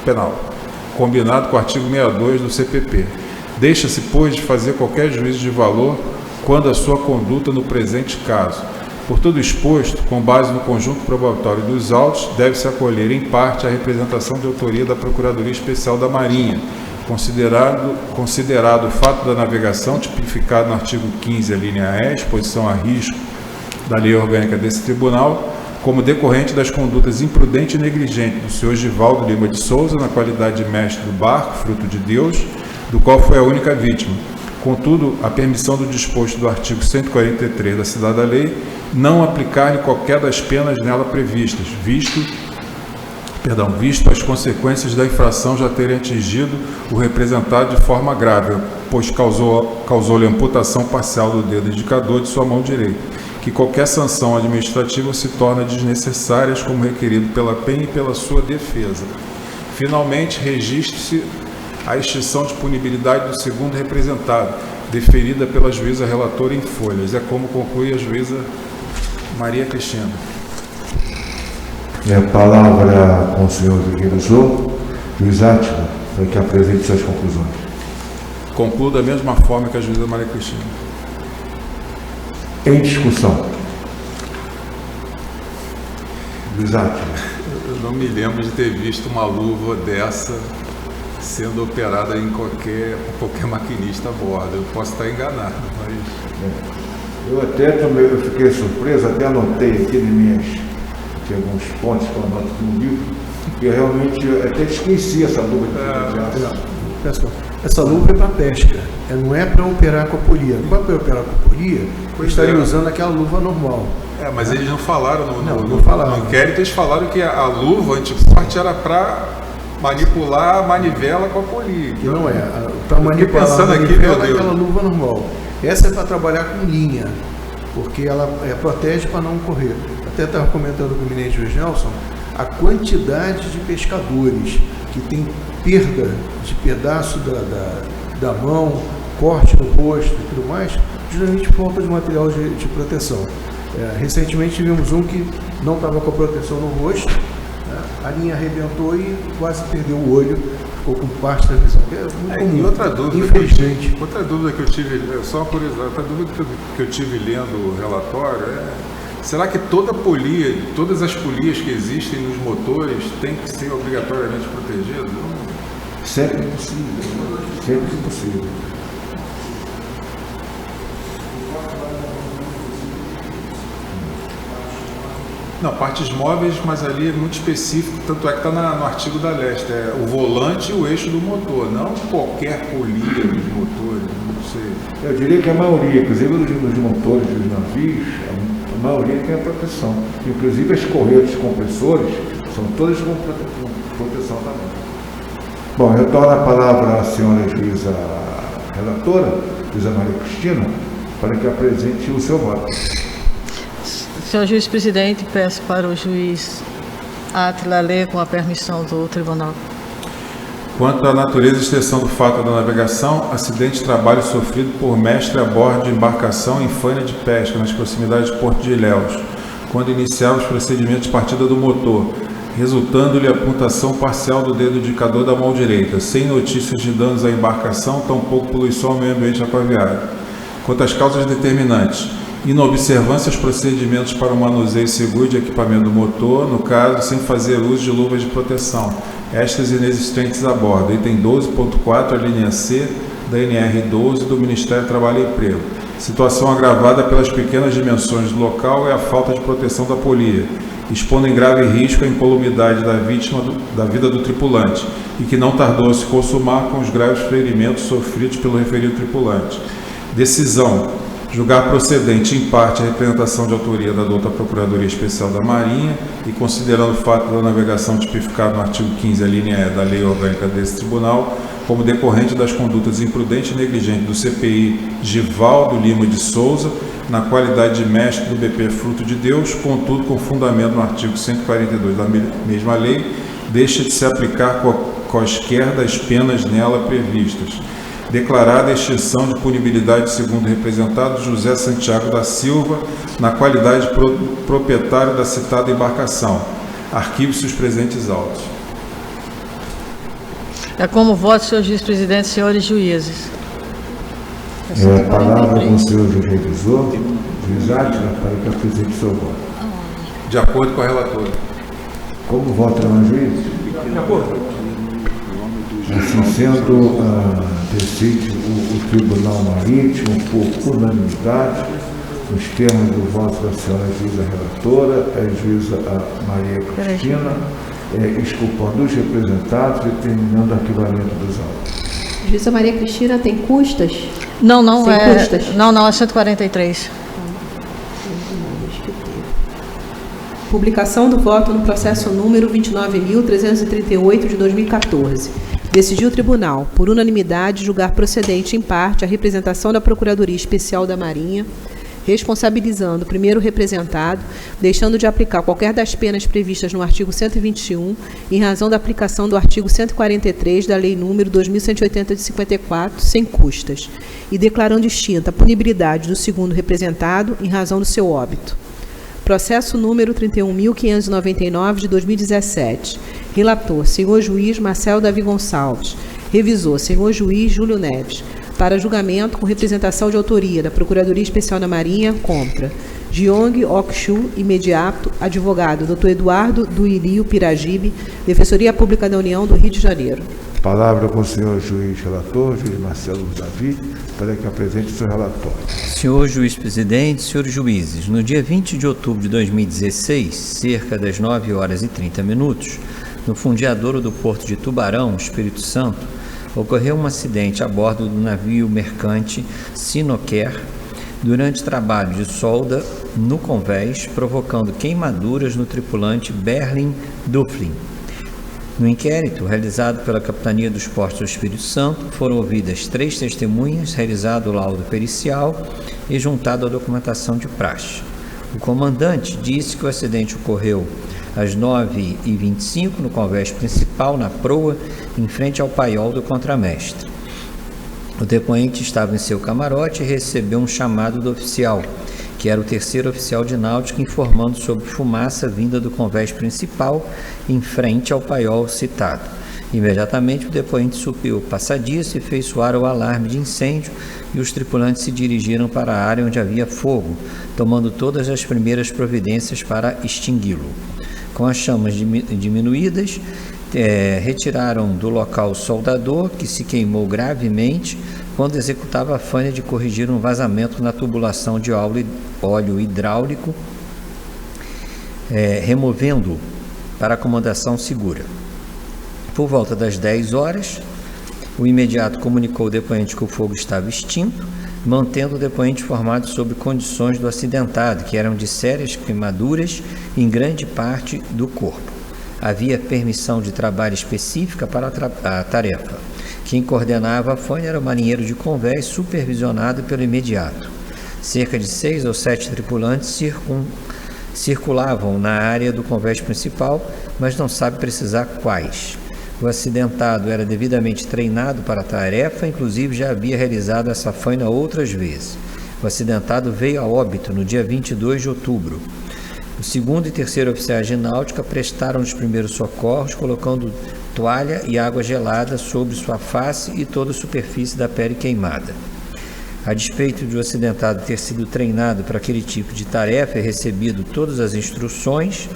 Penal, combinado com o artigo 62 do CPP. Deixa-se, pois, de fazer qualquer juízo de valor quando a sua conduta no presente caso. Por tudo exposto, com base no conjunto probatório dos autos, deve-se acolher em parte a representação de autoria da Procuradoria Especial da Marinha, considerado o fato da navegação tipificado no artigo 15, a linha E, exposição a risco da Lei Orgânica desse Tribunal, como decorrente das condutas imprudente e negligente do senhor Givaldo Lima de Souza, na qualidade de mestre do barco, fruto de Deus, do qual foi a única vítima. Contudo, a permissão do disposto do artigo 143 da Cidade da Lei não aplicar-lhe qualquer das penas nela previstas, visto as consequências da infração já terem atingido o representado de forma grave, pois causou-lhe amputação parcial do dedo indicador de sua mão direita, que qualquer sanção administrativa se torna desnecessária, como requerido pela PEN e pela sua defesa. Finalmente, registre-se a extinção de punibilidade do segundo representado, deferida pela juíza relatora em folhas. É como conclui a juíza Maria Cristina. A palavra com o senhor revisor, Luiz Átila, para que apresente suas conclusões. Concluo da mesma forma que a juíza Maria Cristina. Em discussão. Luiz Átila. Eu não me lembro de ter visto uma luva dessa sendo operada em qualquer maquinista a bordo. Eu posso estar enganado, mas... Eu até também fiquei surpreso, até anotei aqui tem alguns pontos que eu anoto no livro, que eu realmente até desconhecia essa luva de aço. Pessoal, essa luva é para pesca, não é para operar com a polia. Para operar com a polia, eu estaria usando aquela luva normal. Mas eles não falaram não falaram. No inquérito, eles falaram que a luva antiporte era para manipular a manivela com a polia. Que não é. Para manipular pensando a aqui, manivela meu é Deus. aquela luva normal. Essa é para trabalhar com linha, porque ela protege para não correr. Até estava comentando com o eminente Luiz Nelson, a quantidade de pescadores que tem perda de pedaço da mão, corte no rosto e tudo mais, justamente por falta de material de proteção. Recentemente tivemos um que não estava com a proteção no rosto, né? A linha arrebentou e quase perdeu o olho, ficou com parte da visão. E outra dúvida, infelizmente. Outra dúvida que eu tive, só uma curiosidade, outra dúvida que eu tive lendo o relatório será que toda polia, todas as polias que existem nos motores têm que ser obrigatoriamente protegidas? Sempre possível. Sempre possível. Não, partes móveis, mas ali é muito específico, tanto é que está no artigo da Leste, o volante e o eixo do motor, não qualquer polia dos motores, não sei. Eu diria que a maioria, inclusive nos motores dos navios, a maioria tem a proteção. Inclusive as correias compressores são todas com proteção também. Bom, retorno a palavra à senhora juíza relatora, juíza Maria Cristina, para que apresente o seu voto. Senhor juiz presidente, peço para o juiz Átila ler com a permissão do tribunal. Quanto à natureza e extensão do fato da navegação, acidente de trabalho sofrido por mestre a bordo de embarcação em faina de pesca nas proximidades de Porto de Ilhéus, quando iniciava os procedimentos de partida do motor, resultando-lhe a amputação parcial do dedo indicador da mão direita, sem notícias de danos à embarcação, tampouco poluição ao meio ambiente aquaviário. Quanto às causas determinantes, inobservância aos procedimentos para o manuseio seguro de equipamento do motor, no caso, sem fazer uso de luvas de proteção, estas inexistentes a bordo, item 12.4, a linha C da NR12 do Ministério do Trabalho e Emprego. Situação agravada pelas pequenas dimensões do local e a falta de proteção da polia, expondo em grave risco a incolumidade da vítima da vida do tripulante, e que não tardou a se consumar com os graves ferimentos sofridos pelo referido tripulante. Decisão: julgar procedente, em parte, a representação de autoria da douta Procuradoria Especial da Marinha e, considerando o fato da navegação tipificado no artigo 15, a linha E da Lei Orgânica desse Tribunal, como decorrente das condutas imprudentes e negligentes do CPI Givaldo Lima de Souza, na qualidade de mestre do BP Fruto de Deus, contudo, com fundamento no artigo 142 da mesma lei, deixa de se aplicar quaisquer das penas nela previstas. Declarada a extinção de punibilidade segundo o representado José Santiago da Silva, na qualidade de proprietário da citada embarcação. Arquive-se os presentes autos. É como voto, senhor juiz presidente, senhores juízes. A palavra com o senhor revisor, juiz Átila, para que apresente o seu voto. De acordo com a relatora. Como vota o juiz? De acordo. Assim sendo, decide o Tribunal Marítimo por unanimidade, nos termos do voto da senhora juíza relatora, a juíza Maria Cristina, exculpando os representados e determinando o arquivamento dos autos. Juíza Maria Cristina tem custas? Não, Sem é. custas? Não, é 143. Publicação do voto no processo número 29.338 de 2014. Decidiu o tribunal, por unanimidade, julgar procedente, em parte, a representação da Procuradoria Especial da Marinha, responsabilizando o primeiro representado, deixando de aplicar qualquer das penas previstas no artigo 121, em razão da aplicação do artigo 143 da Lei número 2180 de 54, sem custas, e declarando extinta a punibilidade do segundo representado em razão do seu óbito. Processo número 31.599 de 2017. Relator, senhor juiz Marcelo Davi Gonçalves. Revisor, senhor juiz Júlio Neves. Para julgamento com representação de autoria da Procuradoria Especial da Marinha contra Jiong Ok-Chu, imediato, advogado Dr. Eduardo Duilio Piragibe, Defensoria Pública da União do Rio de Janeiro. Palavra com o senhor juiz relator, juiz Marcelo Davi, para que apresente o seu relatório. Senhor juiz presidente, senhores juízes, no dia 20 de outubro de 2016, cerca das 9 horas e 30 minutos, no fundeadouro do Porto de Tubarão, Espírito Santo, ocorreu um acidente a bordo do navio mercante Sinoquer durante trabalho de solda no convés, provocando queimaduras no tripulante Berlin Dufflin. No inquérito, realizado pela Capitania dos Portos do Espírito Santo, foram ouvidas 3 testemunhas, realizado o laudo pericial e juntado a documentação de praxe. O comandante disse que o acidente ocorreu às 9h25 no convés principal, na proa, em frente ao paiol do contramestre. O depoente estava em seu camarote e recebeu um chamado do oficial, que era o terceiro oficial de náutica, informando sobre fumaça vinda do convés principal em frente ao paiol citado. Imediatamente o depoente subiu o passadiço e fez soar o alarme de incêndio e os tripulantes se dirigiram para a área onde havia fogo, tomando todas as primeiras providências para extingui-lo. Com as chamas diminuídas, retiraram do local o soldador, que se queimou gravemente quando executava a fanha de corrigir um vazamento na tubulação de óleo hidráulico, removendo-o para acomodação segura. Por volta das 10 horas, o imediato comunicou ao depoente que o fogo estava extinto, mantendo o depoente informado sobre condições do acidentado, que eram de sérias queimaduras em grande parte do corpo. Havia permissão de trabalho específica para a tarefa. Quem coordenava a fanha era o marinheiro de convés, supervisionado pelo imediato. Cerca de 6 ou 7 tripulantes circulavam na área do convés principal, mas não sabe precisar quais. O acidentado era devidamente treinado para a tarefa, inclusive já havia realizado essa faina outras vezes. O acidentado veio a óbito no dia 22 de outubro. O segundo e terceiro oficiais de náutica prestaram os primeiros socorros, colocando toalha e água gelada sobre sua face e toda a superfície da pele queimada. A despeito de o acidentado ter sido treinado para aquele tipo de tarefa e recebido todas as instruções,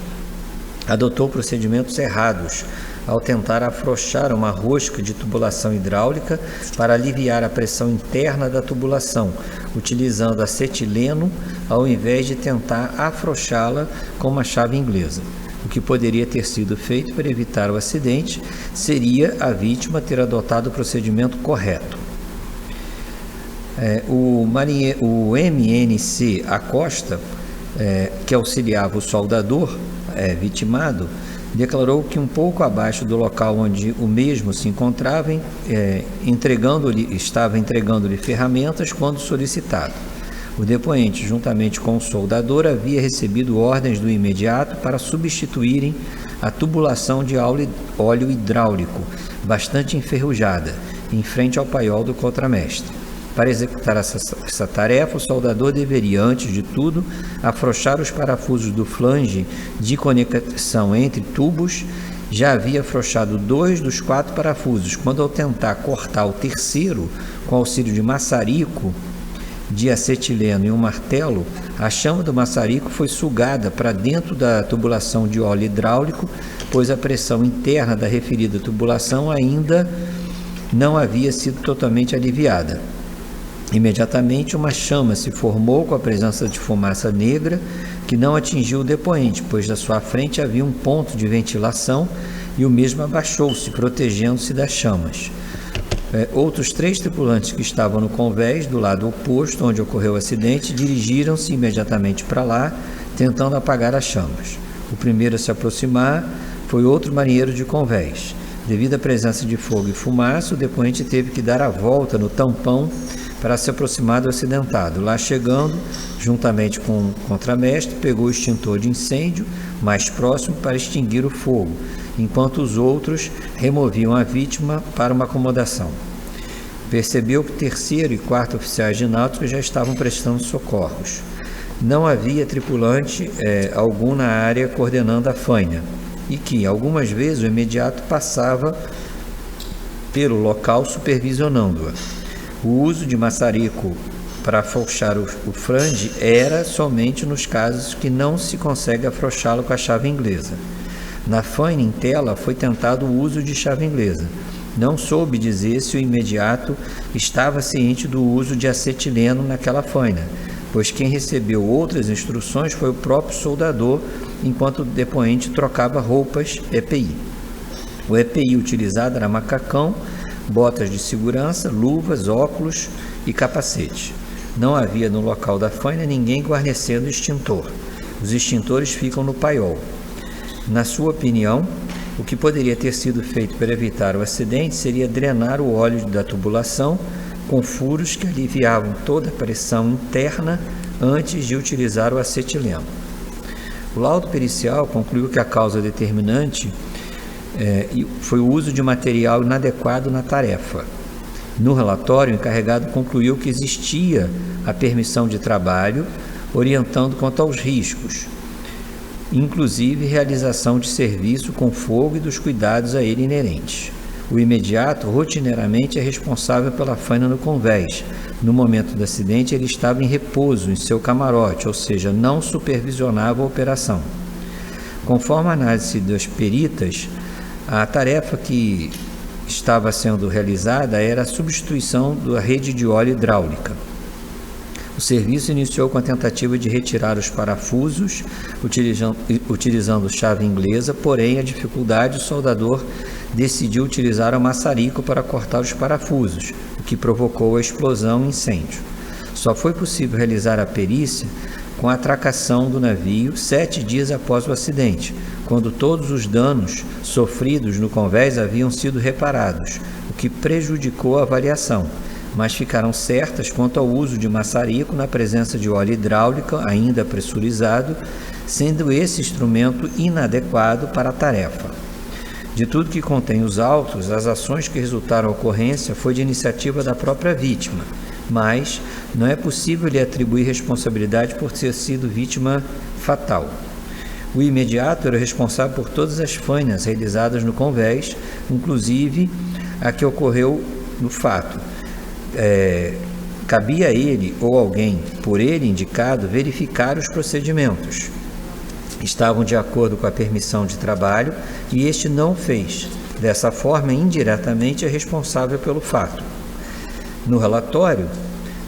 adotou procedimentos errados ao tentar afrouxar uma rosca de tubulação hidráulica para aliviar a pressão interna da tubulação, utilizando acetileno ao invés de tentar afrouxá-la com uma chave inglesa. O que poderia ter sido feito para evitar o acidente seria a vítima ter adotado o procedimento correto. O MNC Acosta, que auxiliava o soldador vitimado, declarou que um pouco abaixo do local onde o mesmo se encontrava, estava entregando-lhe ferramentas quando solicitado. O depoente, juntamente com o soldador, havia recebido ordens do imediato para substituírem a tubulação de óleo hidráulico, bastante enferrujada, em frente ao paiol do contramestre. Para executar essa tarefa, o soldador deveria, antes de tudo, afrouxar os parafusos do flange de conexão entre tubos. Já havia afrouxado 2 dos 4 parafusos, quando ao tentar cortar o terceiro, com auxílio de maçarico de acetileno e um martelo, a chama do maçarico foi sugada para dentro da tubulação de óleo hidráulico, pois a pressão interna da referida tubulação ainda não havia sido totalmente aliviada. Imediatamente, uma chama se formou com a presença de fumaça negra que não atingiu o depoente, pois da sua frente havia um ponto de ventilação e o mesmo abaixou-se, protegendo-se das chamas. Outros 3 tripulantes que estavam no convés, do lado oposto, onde ocorreu o acidente, dirigiram-se imediatamente para lá, tentando apagar as chamas. O primeiro a se aproximar foi outro marinheiro de convés. Devido à presença de fogo e fumaça, o depoente teve que dar a volta no tampão para se aproximar do acidentado. Lá chegando, juntamente com o contramestre, pegou o extintor de incêndio mais próximo para extinguir o fogo, enquanto os outros removiam a vítima para uma acomodação. Percebeu que o terceiro e quarto oficiais de náutica já estavam prestando socorros. não havia tripulante algum na área coordenando a faina e que, algumas vezes, o imediato passava pelo local supervisionando-a. O uso de maçarico para afrouxar o flange era somente nos casos que não se consegue afrouxá-lo com a chave inglesa. Na faina em tela foi tentado o uso de chave inglesa. Não soube dizer se o imediato estava ciente do uso de acetileno naquela faina, pois quem recebeu outras instruções foi o próprio soldador, enquanto o depoente trocava roupas EPI. O EPI utilizado era macacão, botas de segurança, luvas, óculos e capacete. Não havia no local da faina ninguém guarnecendo extintor. Os extintores ficam no paiol. Na sua opinião, o que poderia ter sido feito para evitar o acidente seria drenar o óleo da tubulação com furos que aliviavam toda a pressão interna antes de utilizar o acetileno. O laudo pericial concluiu que a causa determinante foi o uso de material inadequado na tarefa. No relatório, o encarregado concluiu que existia a permissão de trabalho, orientando quanto aos riscos, inclusive realização de serviço com fogo e dos cuidados a ele inerentes. O imediato, rotineiramente, é responsável pela faina no convés. No momento do acidente, ele estava em repouso em seu camarote, ou seja, não supervisionava a operação. Conforme a análise das peritas, a tarefa que estava sendo realizada era a substituição da rede de óleo hidráulica. O serviço iniciou com a tentativa de retirar os parafusos, utilizando chave inglesa, porém, a dificuldade, o soldador decidiu utilizar o maçarico para cortar os parafusos, o que provocou a explosão e incêndio. Só foi possível realizar a perícia com a atracação do navio 7 dias após o acidente, quando todos os danos sofridos no convés haviam sido reparados, o que prejudicou a avaliação, mas ficaram certas quanto ao uso de maçarico na presença de óleo hidráulico ainda pressurizado, sendo esse instrumento inadequado para a tarefa. De tudo que contém os autos, as ações que resultaram a ocorrência foi de iniciativa da própria vítima, mas não é possível lhe atribuir responsabilidade por ter sido vítima fatal. O imediato era responsável por todas as fainas realizadas no convés, inclusive a que ocorreu no fato. Cabia a ele ou alguém por ele indicado verificar os procedimentos. Estavam de acordo com a permissão de trabalho e este não o fez. Dessa forma, indiretamente é responsável pelo fato. No relatório,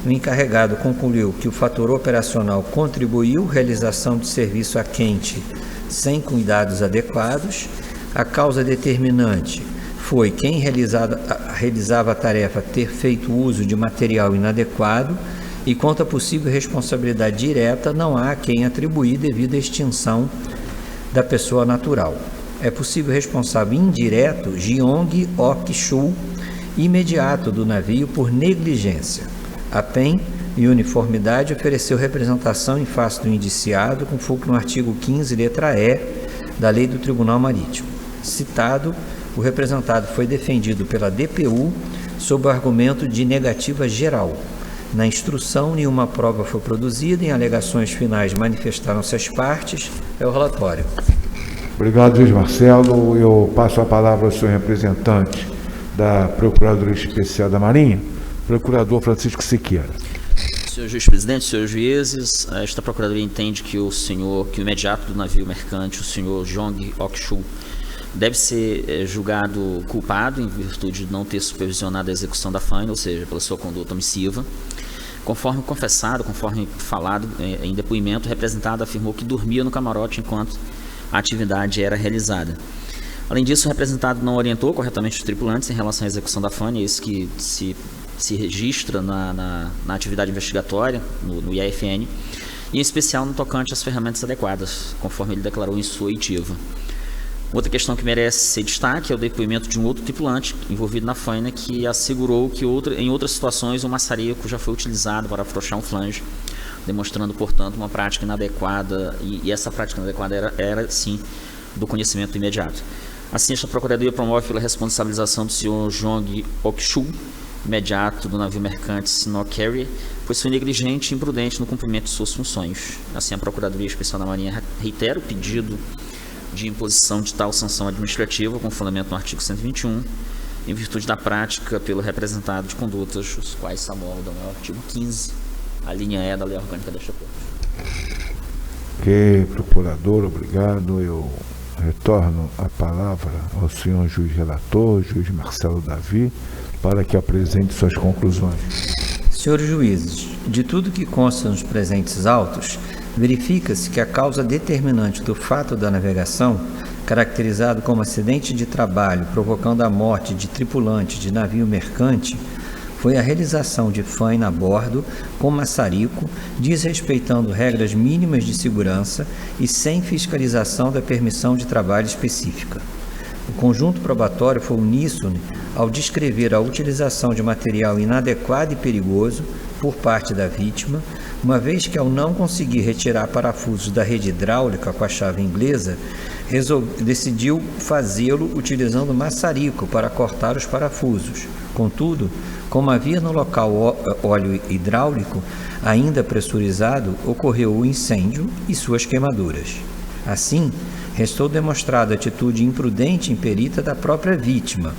o encarregado concluiu que o fator operacional contribuiu à realização de serviço a quente sem cuidados adequados. A causa determinante foi quem realizava a tarefa ter feito uso de material inadequado e quanto à possível responsabilidade direta, não há a quem atribuir devido à extinção da pessoa natural. É possível responsável indireto Jeong Ok-chul, imediato do navio, por negligência. A PEN, em uniformidade, ofereceu representação em face do indiciado com foco no artigo 15, letra E, da Lei do Tribunal Marítimo. Citado, o representado foi defendido pela DPU sob o argumento de negativa geral. Na instrução, nenhuma prova foi produzida, em alegações finais manifestaram-se as partes. É o relatório. Obrigado, juiz Marcelo. Eu passo a palavra ao senhor representante da Procuradoria Especial da Marinha, procurador Francisco Siqueira. Senhor juiz presidente, senhores juízes, esta procuradoria entende que o imediato do navio mercante, o senhor Jeong Ok-chul, deve ser julgado culpado em virtude de não ter supervisionado a execução da faina, ou seja, pela sua conduta omissiva. Conforme confessado, conforme falado em depoimento, o representado afirmou que dormia no camarote enquanto a atividade era realizada. Além disso, o representado não orientou corretamente os tripulantes em relação à execução da faina, isso que se registra na atividade investigatória, no IAFN, e em especial no tocante às ferramentas adequadas, conforme ele declarou em sua oitiva. Outra questão que merece ser destaque é o depoimento de um outro tripulante envolvido na faina que assegurou que em outras situações o maçarico já foi utilizado para afrouxar um flange, demonstrando, portanto, uma prática inadequada, e essa prática inadequada era sim, do conhecimento imediato. Assim, esta Procuradoria promove pela responsabilização do senhor Jeong Ok-chul imediato do navio mercante Snow Carrier, pois foi negligente e imprudente no cumprimento de suas funções. Assim, a Procuradoria Especial da Marinha reitera o pedido de imposição de tal sanção administrativa, com fundamento no artigo 121, em virtude da prática pelo representado de condutas, os quais se amoldam ao artigo 15, a linha E da Lei Orgânica desta Corte. Ok, procurador, obrigado. Eu retorno a palavra ao senhor juiz relator, juiz Marcelo Davi, para que apresente suas conclusões. Senhores juízes, de tudo que consta nos presentes autos, verifica-se que a causa determinante do fato da navegação, caracterizado como acidente de trabalho provocando a morte de tripulante de navio mercante, foi a realização de faina a bordo com maçarico, desrespeitando regras mínimas de segurança e sem fiscalização da permissão de trabalho específica. O conjunto probatório foi uníssono ao descrever a utilização de material inadequado e perigoso por parte da vítima, uma vez que, ao não conseguir retirar parafusos da rede hidráulica com a chave inglesa, decidiu fazê-lo utilizando maçarico para cortar os parafusos. Contudo, como havia no local óleo hidráulico ainda pressurizado, ocorreu o incêndio e suas queimaduras. Assim, restou demonstrada a atitude imprudente e imperita da própria vítima,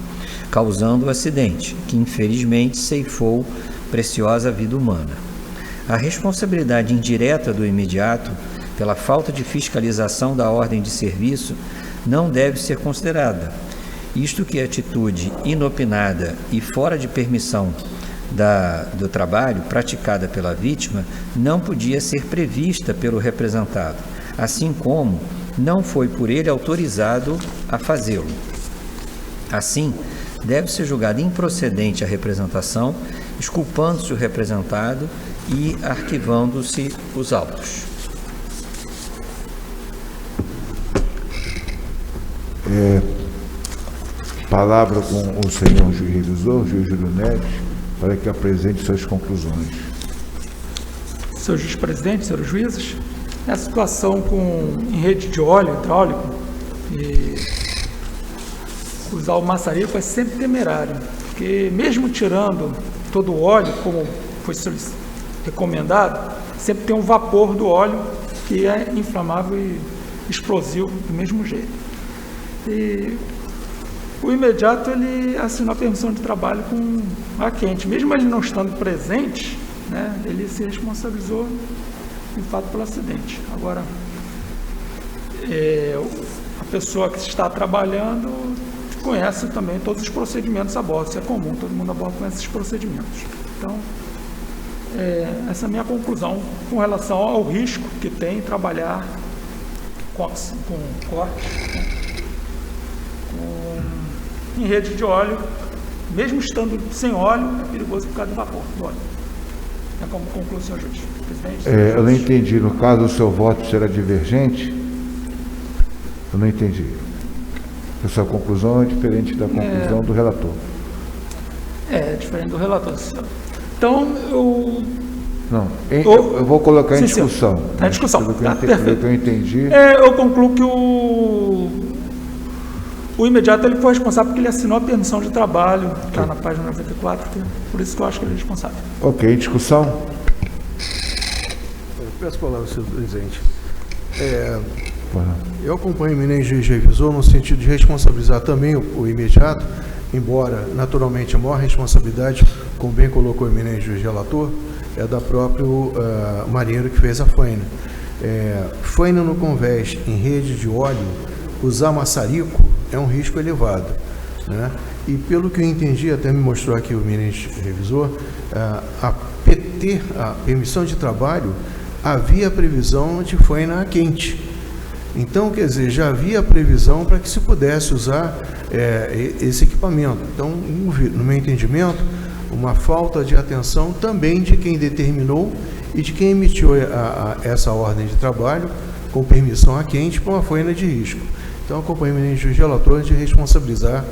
causando o acidente, que infelizmente ceifou preciosa vida humana. A responsabilidade indireta do imediato, pela falta de fiscalização da ordem de serviço, não deve ser considerada, isto que a atitude inopinada e fora de permissão do trabalho praticada pela vítima não podia ser prevista pelo representado, assim como não foi por ele autorizado a fazê-lo. Assim, deve ser julgada improcedente a representação, exculpando-se o representado e arquivando-se os autos. Palavra com o senhor juiz revisor, juiz Júlio Neves, para que apresente suas conclusões. Senhor juiz presidente, senhores juízes, nessa situação em rede de óleo hidráulico, e usar o maçarico é sempre temerário, porque mesmo tirando todo o óleo, como foi recomendado, sempre tem um vapor do óleo que é inflamável e explosivo do mesmo jeito. E o imediato, ele assinou a permissão de trabalho com ar quente, mesmo ele não estando presente, né, ele se responsabilizou de fato pelo acidente. Agora, a pessoa que está trabalhando conhece também todos os procedimentos a bordo, isso é comum, todo mundo a bordo conhece esses procedimentos. Então, essa é a minha conclusão com relação ao risco que tem trabalhar com corte, em rede de óleo, mesmo estando sem óleo, é perigoso por causa do vapor do óleo. É como conclui o senhor juiz, presidente. Eu não entendi. No caso, o seu voto será divergente? Eu não entendi. A sua conclusão é diferente da conclusão do relator. É diferente do relator. Então, eu... Não, eu vou colocar em discussão. Em discussão. Pelo que eu entendi. Eu concluo que o imediato ele foi responsável porque ele assinou a permissão de trabalho, está na página 94, por isso que eu acho que ele é responsável. Ok, discussão. Eu peço a palavra, senhor presidente. Eu acompanho o eminente juiz revisor no sentido de responsabilizar também o imediato, embora, naturalmente, a maior responsabilidade, como bem colocou o eminente juiz relator, é da próprio marinheiro que fez a faina. Faina no convés em rede de óleo, usar maçarico é um risco elevado, né? E pelo que eu entendi, até me mostrou aqui o eminente revisor, a PT, a permissão de trabalho, havia previsão de faina quente. Então, quer dizer, já havia previsão para que se pudesse usar esse equipamento. Então, no meu entendimento, uma falta de atenção também de quem determinou e de quem emitiu essa ordem de trabalho com permissão a quente para uma faina de risco. Então, acompanho o eminente juiz relator de responsabilizar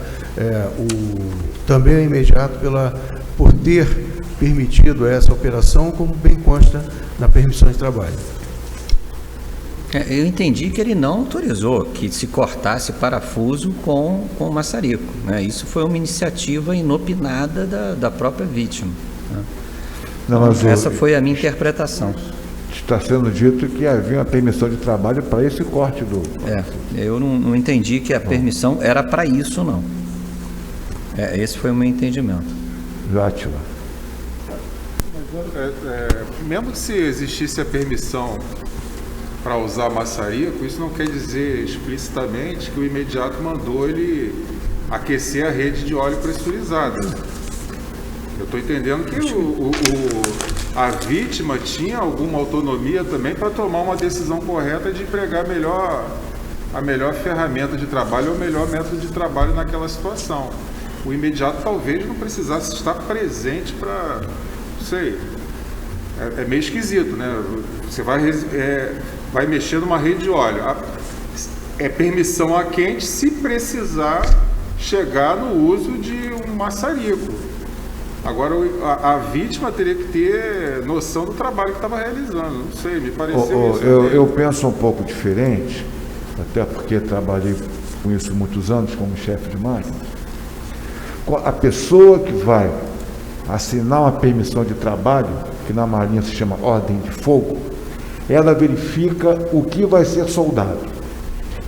também o imediato por ter permitido essa operação, como bem consta na permissão de trabalho. Eu entendi que ele não autorizou que se cortasse parafuso com maçarico, né? Isso foi uma iniciativa inopinada da própria vítima, né? Não, mas essa foi a minha interpretação. Está sendo dito que havia uma permissão de trabalho para esse corte do... Eu não entendi que a permissão era para isso, não. Esse foi o meu entendimento. Átila. Mesmo que se existisse a permissão para usar maçarico, isso não quer dizer explicitamente que o imediato mandou ele aquecer a rede de óleo pressurizada. Eu estou entendendo que a vítima tinha alguma autonomia também para tomar uma decisão correta de empregar a melhor ferramenta de trabalho ou o melhor método de trabalho naquela situação. O imediato talvez não precisasse estar presente para... Não sei. É meio esquisito, né? Você vai mexer numa rede de óleo. É permissão a quente se precisar chegar no uso de um maçarico. Agora, a vítima teria que ter noção do trabalho que estava realizando. Não sei, me pareceu isso. Eu penso um pouco diferente, até porque trabalhei com isso muitos anos como chefe de máquina. A pessoa que vai assinar uma permissão de trabalho, que na Marinha se chama ordem de fogo, ela verifica o que vai ser soldado.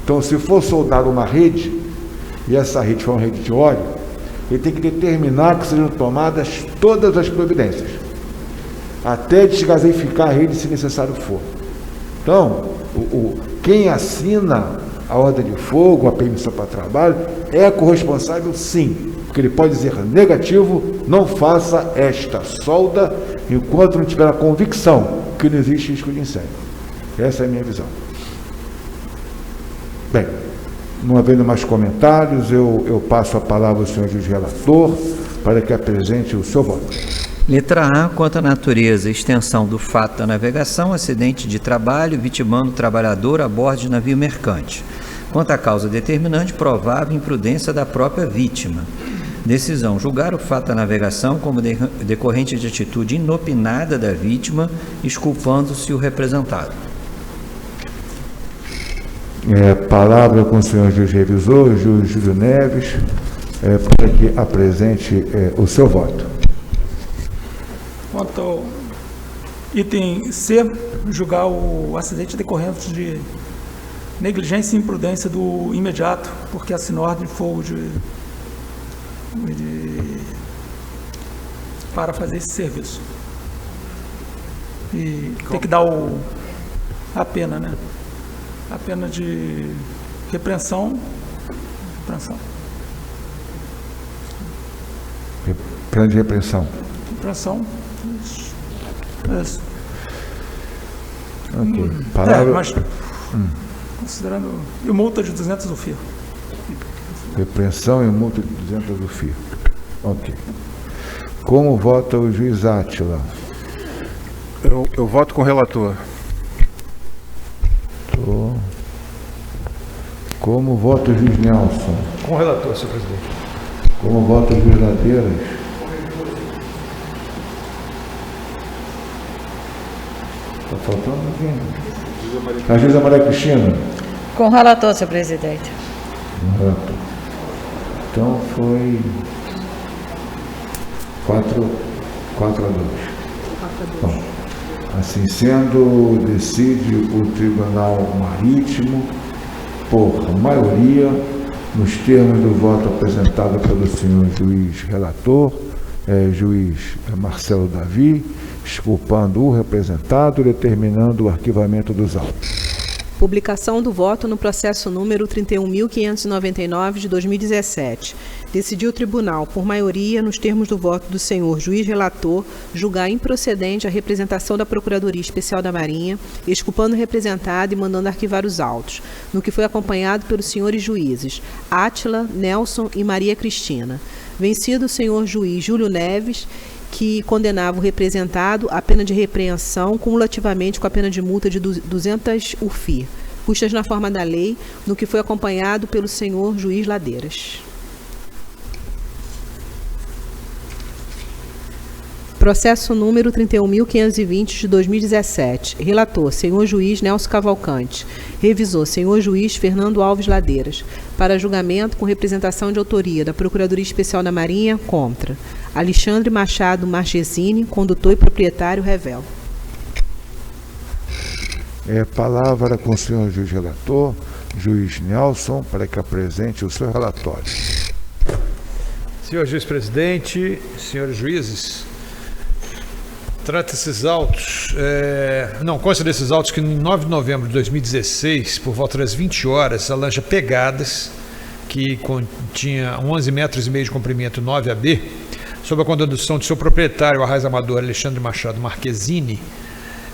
Então, se for soldado uma rede, e essa rede for uma rede de óleo, ele tem que determinar que sejam tomadas todas as providências, até desgaseificar a rede se necessário for. Então, quem assina a ordem de fogo, a permissão para trabalho, é corresponsável sim, porque ele pode dizer negativo, não faça esta solda enquanto não tiver a convicção que não existe risco de incêndio. Essa é a minha visão. Bem, não havendo mais comentários, eu passo a palavra ao senhor juiz relator para que apresente o seu voto. Letra A, quanto à natureza e extensão do fato da navegação, acidente de trabalho, vitimando o trabalhador a bordo de navio mercante. Quanto à causa determinante, provável imprudência da própria vítima. Decisão, julgar o fato da navegação como decorrente de atitude inopinada da vítima, exculpando-se o representado. Palavra com o senhor juiz revisor, juiz Júlio Neves, para que apresente o seu voto. Quanto ao item C, julgar o acidente decorrente de negligência e imprudência do imediato, porque assinou ordem de fogo para fazer esse serviço. E tem que dar a pena, né? A pena de repreensão. Pena de repreensão. Isso. Ok. Palavra... mas, considerando... E multa de 200 do FIA. Repreensão e multa de 200 do FIA. Ok. Como vota o juiz Átila? Eu voto com o relator. Como vota o juiz Nelson? Com o relator, senhor presidente. Como vota o juiz Ladeiras? Está faltando alguém? A juíza Maria Cristina? Com o relator, senhor presidente. Com o relator. Então foi 4-2. Bom, assim sendo, decide o Tribunal Marítimo, por maioria, nos termos do voto apresentado pelo senhor juiz relator, juiz Marcelo Davi, exculpando o representado, determinando o arquivamento dos autos. Publicação do voto no processo número 31.599 de 2017. Decidiu o tribunal, por maioria, nos termos do voto do senhor juiz relator, julgar improcedente a representação da Procuradoria Especial da Marinha, exculpando o representado e mandando arquivar os autos, no que foi acompanhado pelos senhores juízes Átila, Nelson e Maria Cristina. Vencido o senhor juiz Júlio Neves, que condenava o representado à pena de repreensão cumulativamente com a pena de multa de 200 UFI, custas na forma da lei, no que foi acompanhado pelo senhor juiz Ladeiras. Processo número 31.520 de 2017. Relator, senhor juiz Nelson Cavalcante. Revisor, senhor juiz Fernando Alves Ladeiras. Para julgamento com representação de autoria da Procuradoria Especial da Marinha, contra Alexandre Machado Marchesini, condutor e proprietário, revel. Palavra com o senhor juiz relator, juiz Nelson, para que apresente o seu relatório. Senhor juiz presidente, senhores juízes, trata esses autos, consta desses autos que em 9 de novembro de 2016, por volta das 20 horas, a lancha Pegadas, que tinha 11,5 metros de comprimento, 9 AB, sob a condução de seu proprietário, o arraiz-amador Alexandre Machado Marchesini,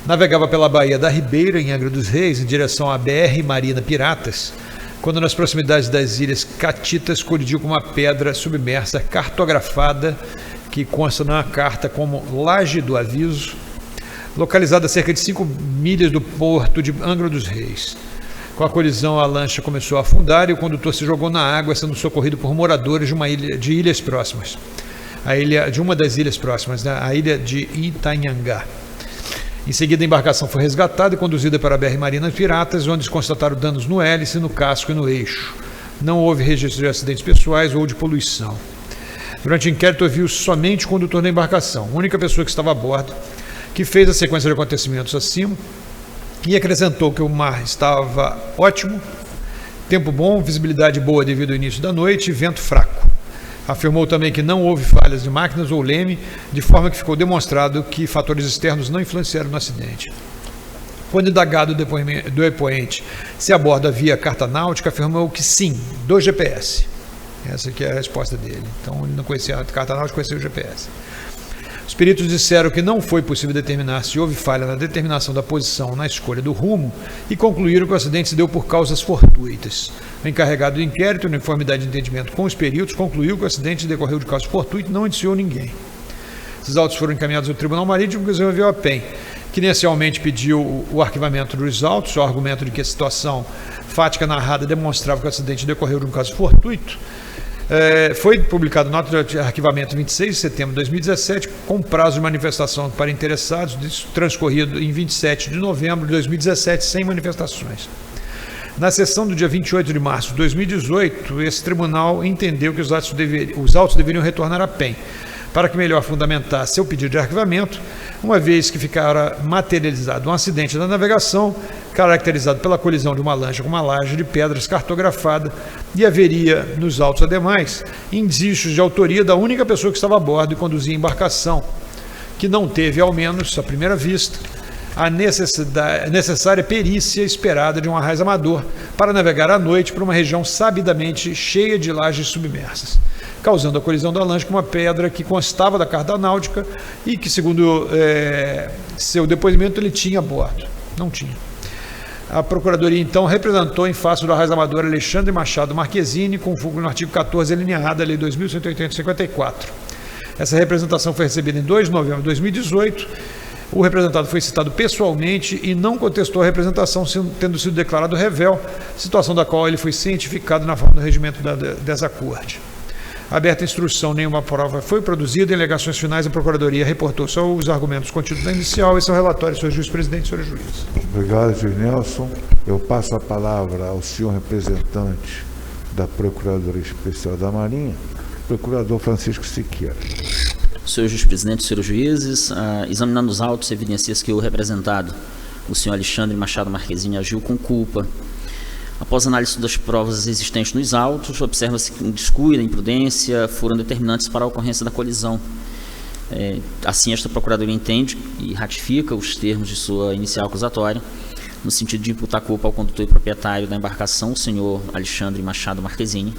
navegava pela Baía da Ribeira, em Angra dos Reis, em direção à BR Marina Piratas, quando nas proximidades das Ilhas Catitas colidiu com uma pedra submersa cartografada, que consta na carta como Laje do Aviso, localizada a cerca de 5 milhas do porto de Angra dos Reis. Com a colisão, a lancha começou a afundar e o condutor se jogou na água, sendo socorrido por moradores de uma das ilhas próximas, a ilha de Itanhangá. Em seguida, a embarcação foi resgatada e conduzida para a BR Marina Piratas, onde se constataram danos no hélice, no casco e no eixo. Não houve registro de acidentes pessoais ou de poluição. Durante o inquérito, ouviu somente o condutor da embarcação, a única pessoa que estava a bordo, que fez a sequência de acontecimentos acima e acrescentou que o mar estava ótimo, tempo bom, visibilidade boa devido ao início da noite e vento fraco. Afirmou também que não houve falhas de máquinas ou leme, de forma que ficou demonstrado que fatores externos não influenciaram no acidente. Quando indagado do depoente se a bordo havia carta náutica, afirmou que sim, do GPS. Essa aqui é a resposta dele. Então, ele não conhecia a carta náutica, conhecia o GPS. Os peritos disseram que não foi possível determinar se houve falha na determinação da posição na escolha do rumo e concluíram que o acidente se deu por causas fortuitas. O encarregado do inquérito, em conformidade de entendimento com os peritos, concluiu que o acidente decorreu de causa fortuita e não indiciou ninguém. Esses autos foram encaminhados ao Tribunal Marítimo, que resolveu a PEN, que inicialmente pediu o arquivamento dos autos, o argumento de que a situação fática narrada demonstrava que o acidente decorreu de um caso fortuito. Foi publicado nota de arquivamento 26 de setembro de 2017, com prazo de manifestação para interessados, transcorrido em 27 de novembro de 2017, sem manifestações. Na sessão do dia 28 de março de 2018, esse tribunal entendeu que os autos deveriam retornar à PEN, para que melhor fundamentasse seu pedido de arquivamento, uma vez que ficara materializado um acidente da navegação, caracterizado pela colisão de uma lancha com uma laje de pedras cartografada, e haveria, nos autos ademais, indícios de autoria da única pessoa que estava a bordo e conduzia a embarcação, que não teve, ao menos, à primeira vista, a necessária perícia esperada de um arraiz-amador para navegar à noite por uma região sabidamente cheia de lajes submersas, causando a colisão da lancha com uma pedra que constava da carta náutica e que, segundo seu depoimento, ele tinha a bordo. Não tinha. A Procuradoria, então, representou em face do arraiz-amador Alexandre Machado Marchesini, com fulcro no artigo 14, alineado da Lei 2.180/54. Essa representação foi recebida em 2 de novembro de 2018. O representado foi citado pessoalmente e não contestou a representação, tendo sido declarado revel, situação da qual ele foi cientificado na forma do regimento dessa corte. Aberta a instrução, nenhuma prova foi produzida. Em alegações finais, a Procuradoria reportou só os argumentos contidos na inicial. Esse é o relatório, senhor juiz presidente e senhores juízes. Obrigado, juiz Nelson. Eu passo a palavra ao senhor representante da Procuradoria Especial da Marinha, procurador Francisco Siqueira. Senhor juiz presidente, senhores juízes, examinando os autos, evidencia-se que o representado, o senhor Alexandre Machado Marchesini, agiu com culpa. Após análise das provas existentes nos autos, observa-se que descuido e imprudência foram determinantes para a ocorrência da colisão. Assim, esta Procuradoria entende e ratifica os termos de sua inicial acusatória, no sentido de imputar culpa ao condutor e proprietário da embarcação, o senhor Alexandre Machado Marchesini,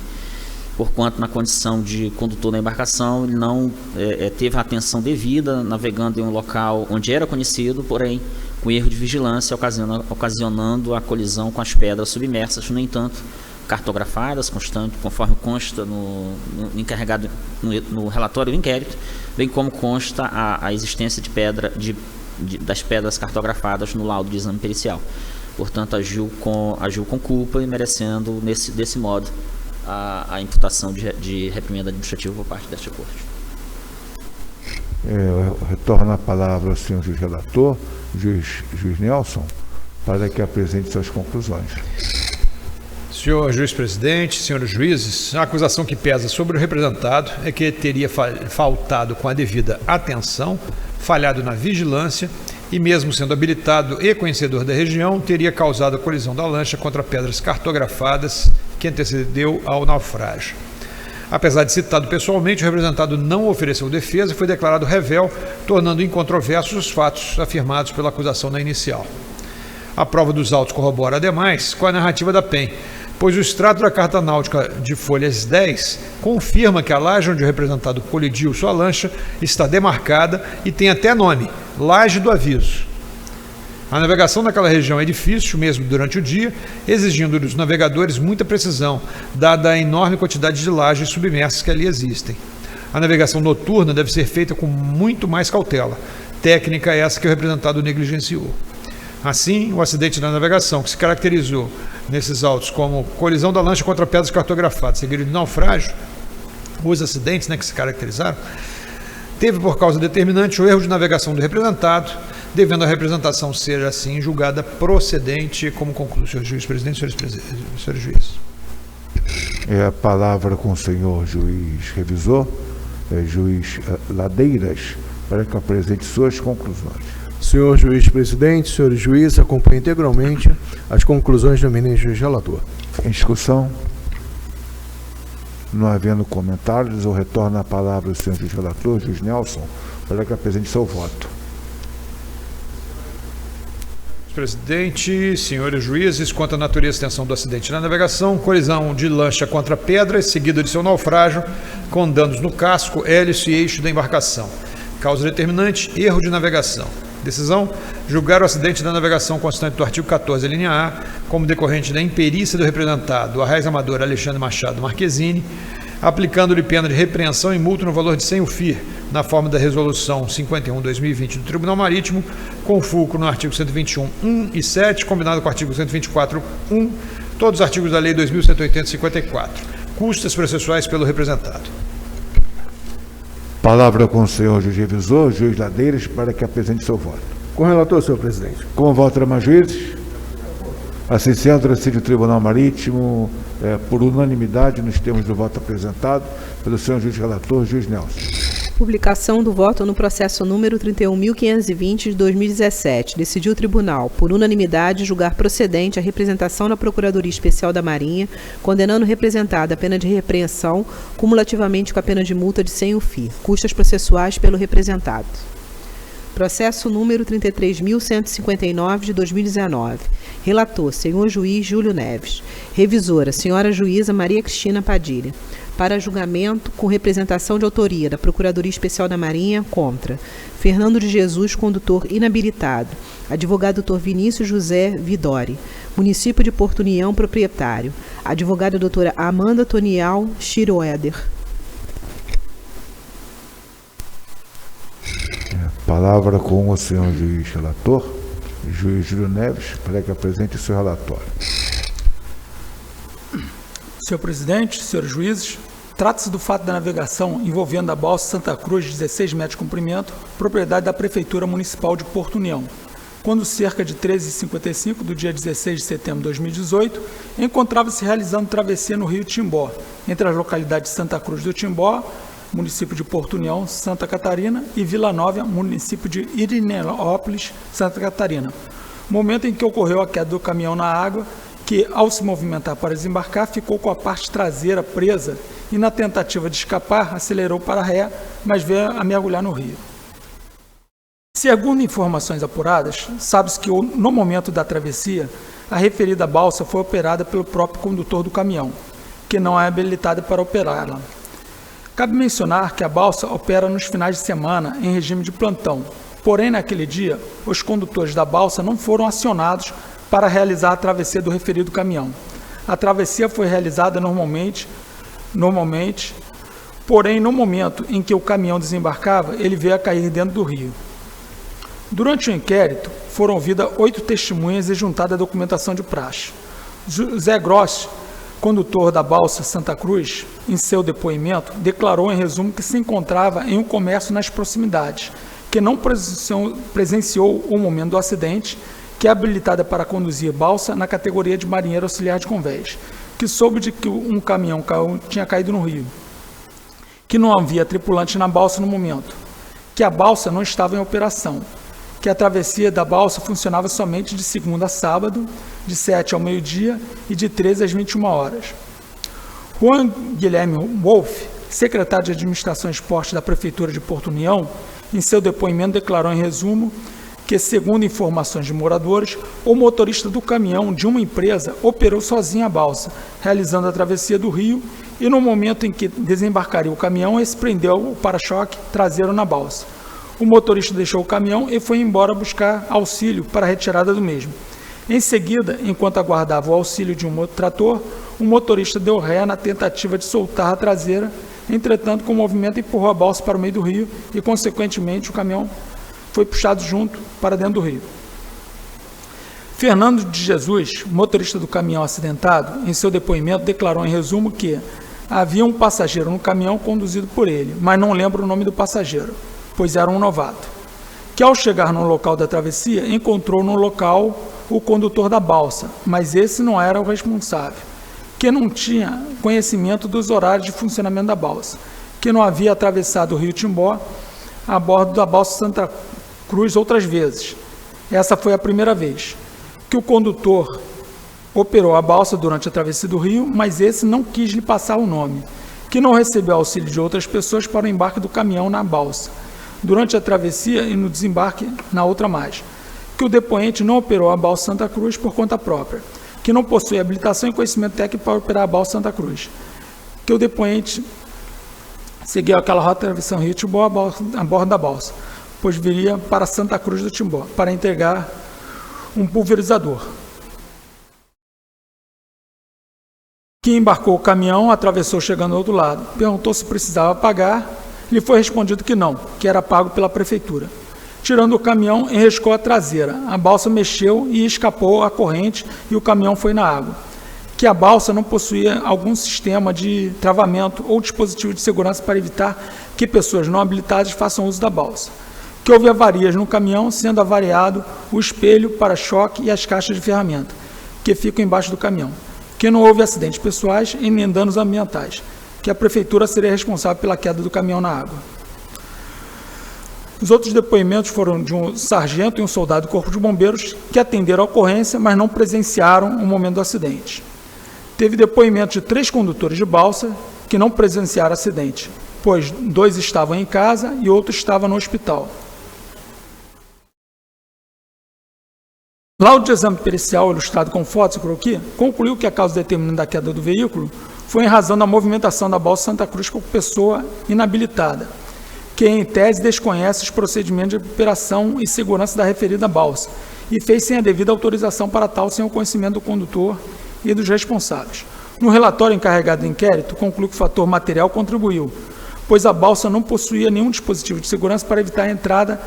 porquanto, na condição de condutor da embarcação, ele não teve a atenção devida, navegando em um local onde era conhecido, porém, com erro de vigilância, ocasionando a colisão com as pedras submersas, no entanto, cartografadas, conforme consta no relatório do inquérito, bem como consta a existência das pedras cartografadas no laudo de exame pericial. Portanto, agiu com culpa e merecendo, desse modo, a imputação de reprimenda administrativa por parte desta Corte. Eu retorno a palavra ao senhor juiz relator, juiz Nelson, para que apresente suas conclusões. Senhor juiz-presidente, senhores juízes, a acusação que pesa sobre o representado é que ele teria faltado com a devida atenção, falhado na vigilância e, mesmo sendo habilitado e conhecedor da região, teria causado a colisão da lancha contra pedras cartografadas que antecedeu ao naufrágio. Apesar de citado pessoalmente, o representado não ofereceu defesa e foi declarado rével, tornando incontroversos os fatos afirmados pela acusação na inicial. A prova dos autos corrobora, ademais, com a narrativa da PEN, pois o extrato da carta náutica de folhas 10 confirma que a laje onde o representado colidiu sua lancha está demarcada e tem até nome, Laje do Aviso. A navegação naquela região é difícil, mesmo durante o dia, exigindo dos navegadores muita precisão, dada a enorme quantidade de lajes submersas que ali existem. A navegação noturna deve ser feita com muito mais cautela, técnica essa que o representado negligenciou. Assim, o acidente da navegação, que se caracterizou nesses autos como colisão da lancha contra pedras cartografadas, seguido de naufrágio, os acidentes que se caracterizaram, teve por causa determinante o erro de navegação do representado, devendo a representação ser, assim, julgada procedente, como conclui o senhor juiz-presidente, senhores juízes. A palavra com o senhor juiz revisor, juiz Ladeiras, para que apresente suas conclusões. Senhor juiz-presidente, senhores juízes, acompanhe integralmente as conclusões do eminente juiz relator. Em discussão? Não havendo comentários, eu retorno a palavra ao senhor juiz relator, juiz Nelson, para que apresente seu voto. Presidente, senhores juízes, quanto à natureza e extensão do acidente na navegação, colisão de lancha contra pedras, seguida de seu naufrágio, com danos no casco, hélice e eixo da embarcação. Causa determinante, erro de navegação. Decisão, julgar o acidente da navegação constante do artigo 14, linha A, como decorrente da imperícia do representado, o arraiz amador Alexandre Machado Marquezine, aplicando-lhe pena de repreensão e multa no valor de 100 UFIR, na forma da Resolução 51/2020 do Tribunal Marítimo, com fulcro no artigo 121.1 e 7, combinado com o artigo 124.1, todos os artigos da Lei 2.180/54. Custas processuais pelo representado. Palavra com o senhor juiz revisor, juiz Ladeiras, para que apresente seu voto. Com relator, senhor presidente. Com o voto demais juízes, assim sendo, decide o Tribunal Marítimo, por unanimidade, nos termos do voto apresentado pelo senhor juiz relator, juiz Nelson. Publicação do voto no processo número 31.520 de 2017. Decidiu o tribunal, por unanimidade, julgar procedente a representação na Procuradoria Especial da Marinha, condenando o representado à pena de repreensão, cumulativamente com a pena de multa de 100 UFIR. Custas processuais pelo representado. Processo número 33.159 de 2019. Relator, senhor juiz Júlio Neves. Revisora, senhora juíza Maria Cristina Padilha. Para julgamento com representação de autoria da Procuradoria Especial da Marinha contra Fernando de Jesus, condutor inabilitado. Advogado Dr. Vinícius José Vidori. Município de Porto União, proprietário. Advogada doutora Amanda Tonial Chiroeder. Palavra com o senhor juiz relator, juiz Júlio Neves, para que apresente o seu relatório. Senhor presidente, senhores juízes, trata-se do fato da navegação envolvendo a balsa Santa Cruz de 16 metros de comprimento, propriedade da Prefeitura Municipal de Porto União, quando cerca de 13h55 do dia 16 de setembro de 2018, encontrava-se realizando travessia no rio Timbó, entre as localidades de Santa Cruz do Timbó, município de Porto União, Santa Catarina, e Vila Nova, município de Irineurópolis, Santa Catarina. Momento em que ocorreu a queda do caminhão na água, que, ao se movimentar para desembarcar, ficou com a parte traseira presa e, na tentativa de escapar, acelerou para ré, mas veio a mergulhar no rio. Segundo informações apuradas, sabe-se que, no momento da travessia, a referida balsa foi operada pelo próprio condutor do caminhão, que não é habilitado para operá-la. Cabe mencionar que a balsa opera nos finais de semana em regime de plantão, porém, naquele dia, os condutores da balsa não foram acionados para realizar a travessia do referido caminhão. A travessia foi realizada normalmente, porém, no momento em que o caminhão desembarcava, ele veio a cair dentro do rio. Durante o inquérito, foram ouvidas 8 testemunhas e juntada a documentação de praxe. José Grossi, condutor da balsa Santa Cruz, em seu depoimento, declarou em resumo que se encontrava em um comércio nas proximidades, que não presenciou o momento do acidente, que é habilitada para conduzir balsa na categoria de marinheiro auxiliar de convés, que soube de que um caminhão tinha caído no rio, que não havia tripulante na balsa no momento, que a balsa não estava em operação, que a travessia da balsa funcionava somente de segunda a sábado, de 7 ao meio-dia e de 13 às 21 horas. Juan Guilherme Wolff, secretário de Administração e Esporte da Prefeitura de Porto União, em seu depoimento declarou em resumo que, segundo informações de moradores, o motorista do caminhão de uma empresa operou sozinho a balsa, realizando a travessia do rio, e no momento em que desembarcaria o caminhão, esse prendeu o para-choque traseiro na balsa. O motorista deixou o caminhão e foi embora buscar auxílio para a retirada do mesmo. Em seguida, enquanto aguardava o auxílio de um outro trator, o motorista deu ré na tentativa de soltar a traseira. Entretanto, com o movimento, empurrou a balsa para o meio do rio e, consequentemente, o caminhão foi puxado junto para dentro do rio. Fernando de Jesus, motorista do caminhão acidentado, em seu depoimento declarou em resumo que havia um passageiro no caminhão conduzido por ele, mas não lembra o nome do passageiro, pois era um novato, que ao chegar no local da travessia, encontrou no local o condutor da balsa, mas esse não era o responsável, que não tinha conhecimento dos horários de funcionamento da balsa, que não havia atravessado o rio Timbó a bordo da balsa Santa Cruz outras vezes. Essa foi a primeira vez que o condutor operou a balsa durante a travessia do rio, mas esse não quis lhe passar o nome, que não recebeu auxílio de outras pessoas para o embarque do caminhão na balsa, durante a travessia e no desembarque na outra margem, que o depoente não operou a balsa Santa Cruz por conta própria, que não possui habilitação e conhecimento técnico para operar a balsa Santa Cruz, que o depoente seguiu aquela rota atravessando o rio Timbó a bordo da balsa, pois viria para Santa Cruz do Timbó para entregar um pulverizador. Que embarcou o caminhão, atravessou chegando ao outro lado, perguntou se precisava pagar, lhe foi respondido que não, que era pago pela prefeitura. Tirando o caminhão, enroscou a traseira, a balsa mexeu e escapou a corrente e o caminhão foi na água. Que a balsa não possuía algum sistema de travamento ou dispositivo de segurança para evitar que pessoas não habilitadas façam uso da balsa. Que houve avarias no caminhão, sendo avariado o espelho, para-choque e as caixas de ferramenta, que ficam embaixo do caminhão. Que não houve acidentes pessoais e nem danos ambientais. Que a prefeitura seria responsável pela queda do caminhão na água. Os outros depoimentos foram de um sargento e um soldado do Corpo de Bombeiros que atenderam a ocorrência, mas não presenciaram o momento do acidente. Teve depoimento de 3 condutores de balsa que não presenciaram acidente, pois 2 estavam em casa e outro estava no hospital. Laudo de exame pericial ilustrado com fotos e croquis concluiu que a causa determinante da queda do veículo foi em razão da movimentação da balsa Santa Cruz por pessoa inabilitada, que em tese desconhece os procedimentos de operação e segurança da referida balsa e fez sem a devida autorização para tal sem o conhecimento do condutor e dos responsáveis. No relatório encarregado do inquérito, conclui que o fator material contribuiu, pois a balsa não possuía nenhum dispositivo de segurança para evitar a entrada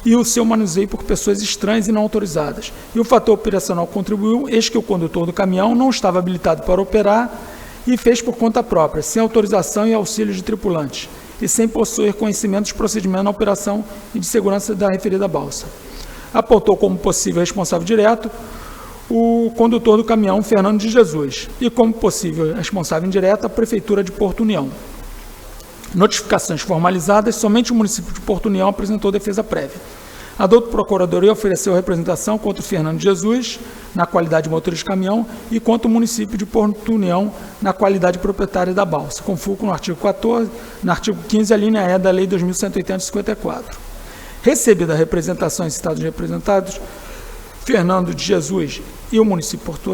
e o seu manuseio por pessoas estranhas e não autorizadas. E o fator operacional contribuiu, eis que o condutor do caminhão não estava habilitado para operar e fez por conta própria, sem autorização e auxílio de tripulantes, e sem possuir conhecimento dos procedimentos na operação e de segurança da referida balsa. Apontou como possível responsável direto o condutor do caminhão, Fernando de Jesus, e como possível responsável indireto a Prefeitura de Porto União. Notificações formalizadas, somente o município de Porto União apresentou defesa prévia. A doutora Procuradoria ofereceu representação contra o Fernando de Jesus, na qualidade de motorista de caminhão, e contra o município de Porto União, na qualidade de proprietária da balsa, com fulcro no artigo 14, no artigo 15, a linha E da Lei 2.180/54. Recebida a representação em citados representados, Fernando de Jesus e o município de Porto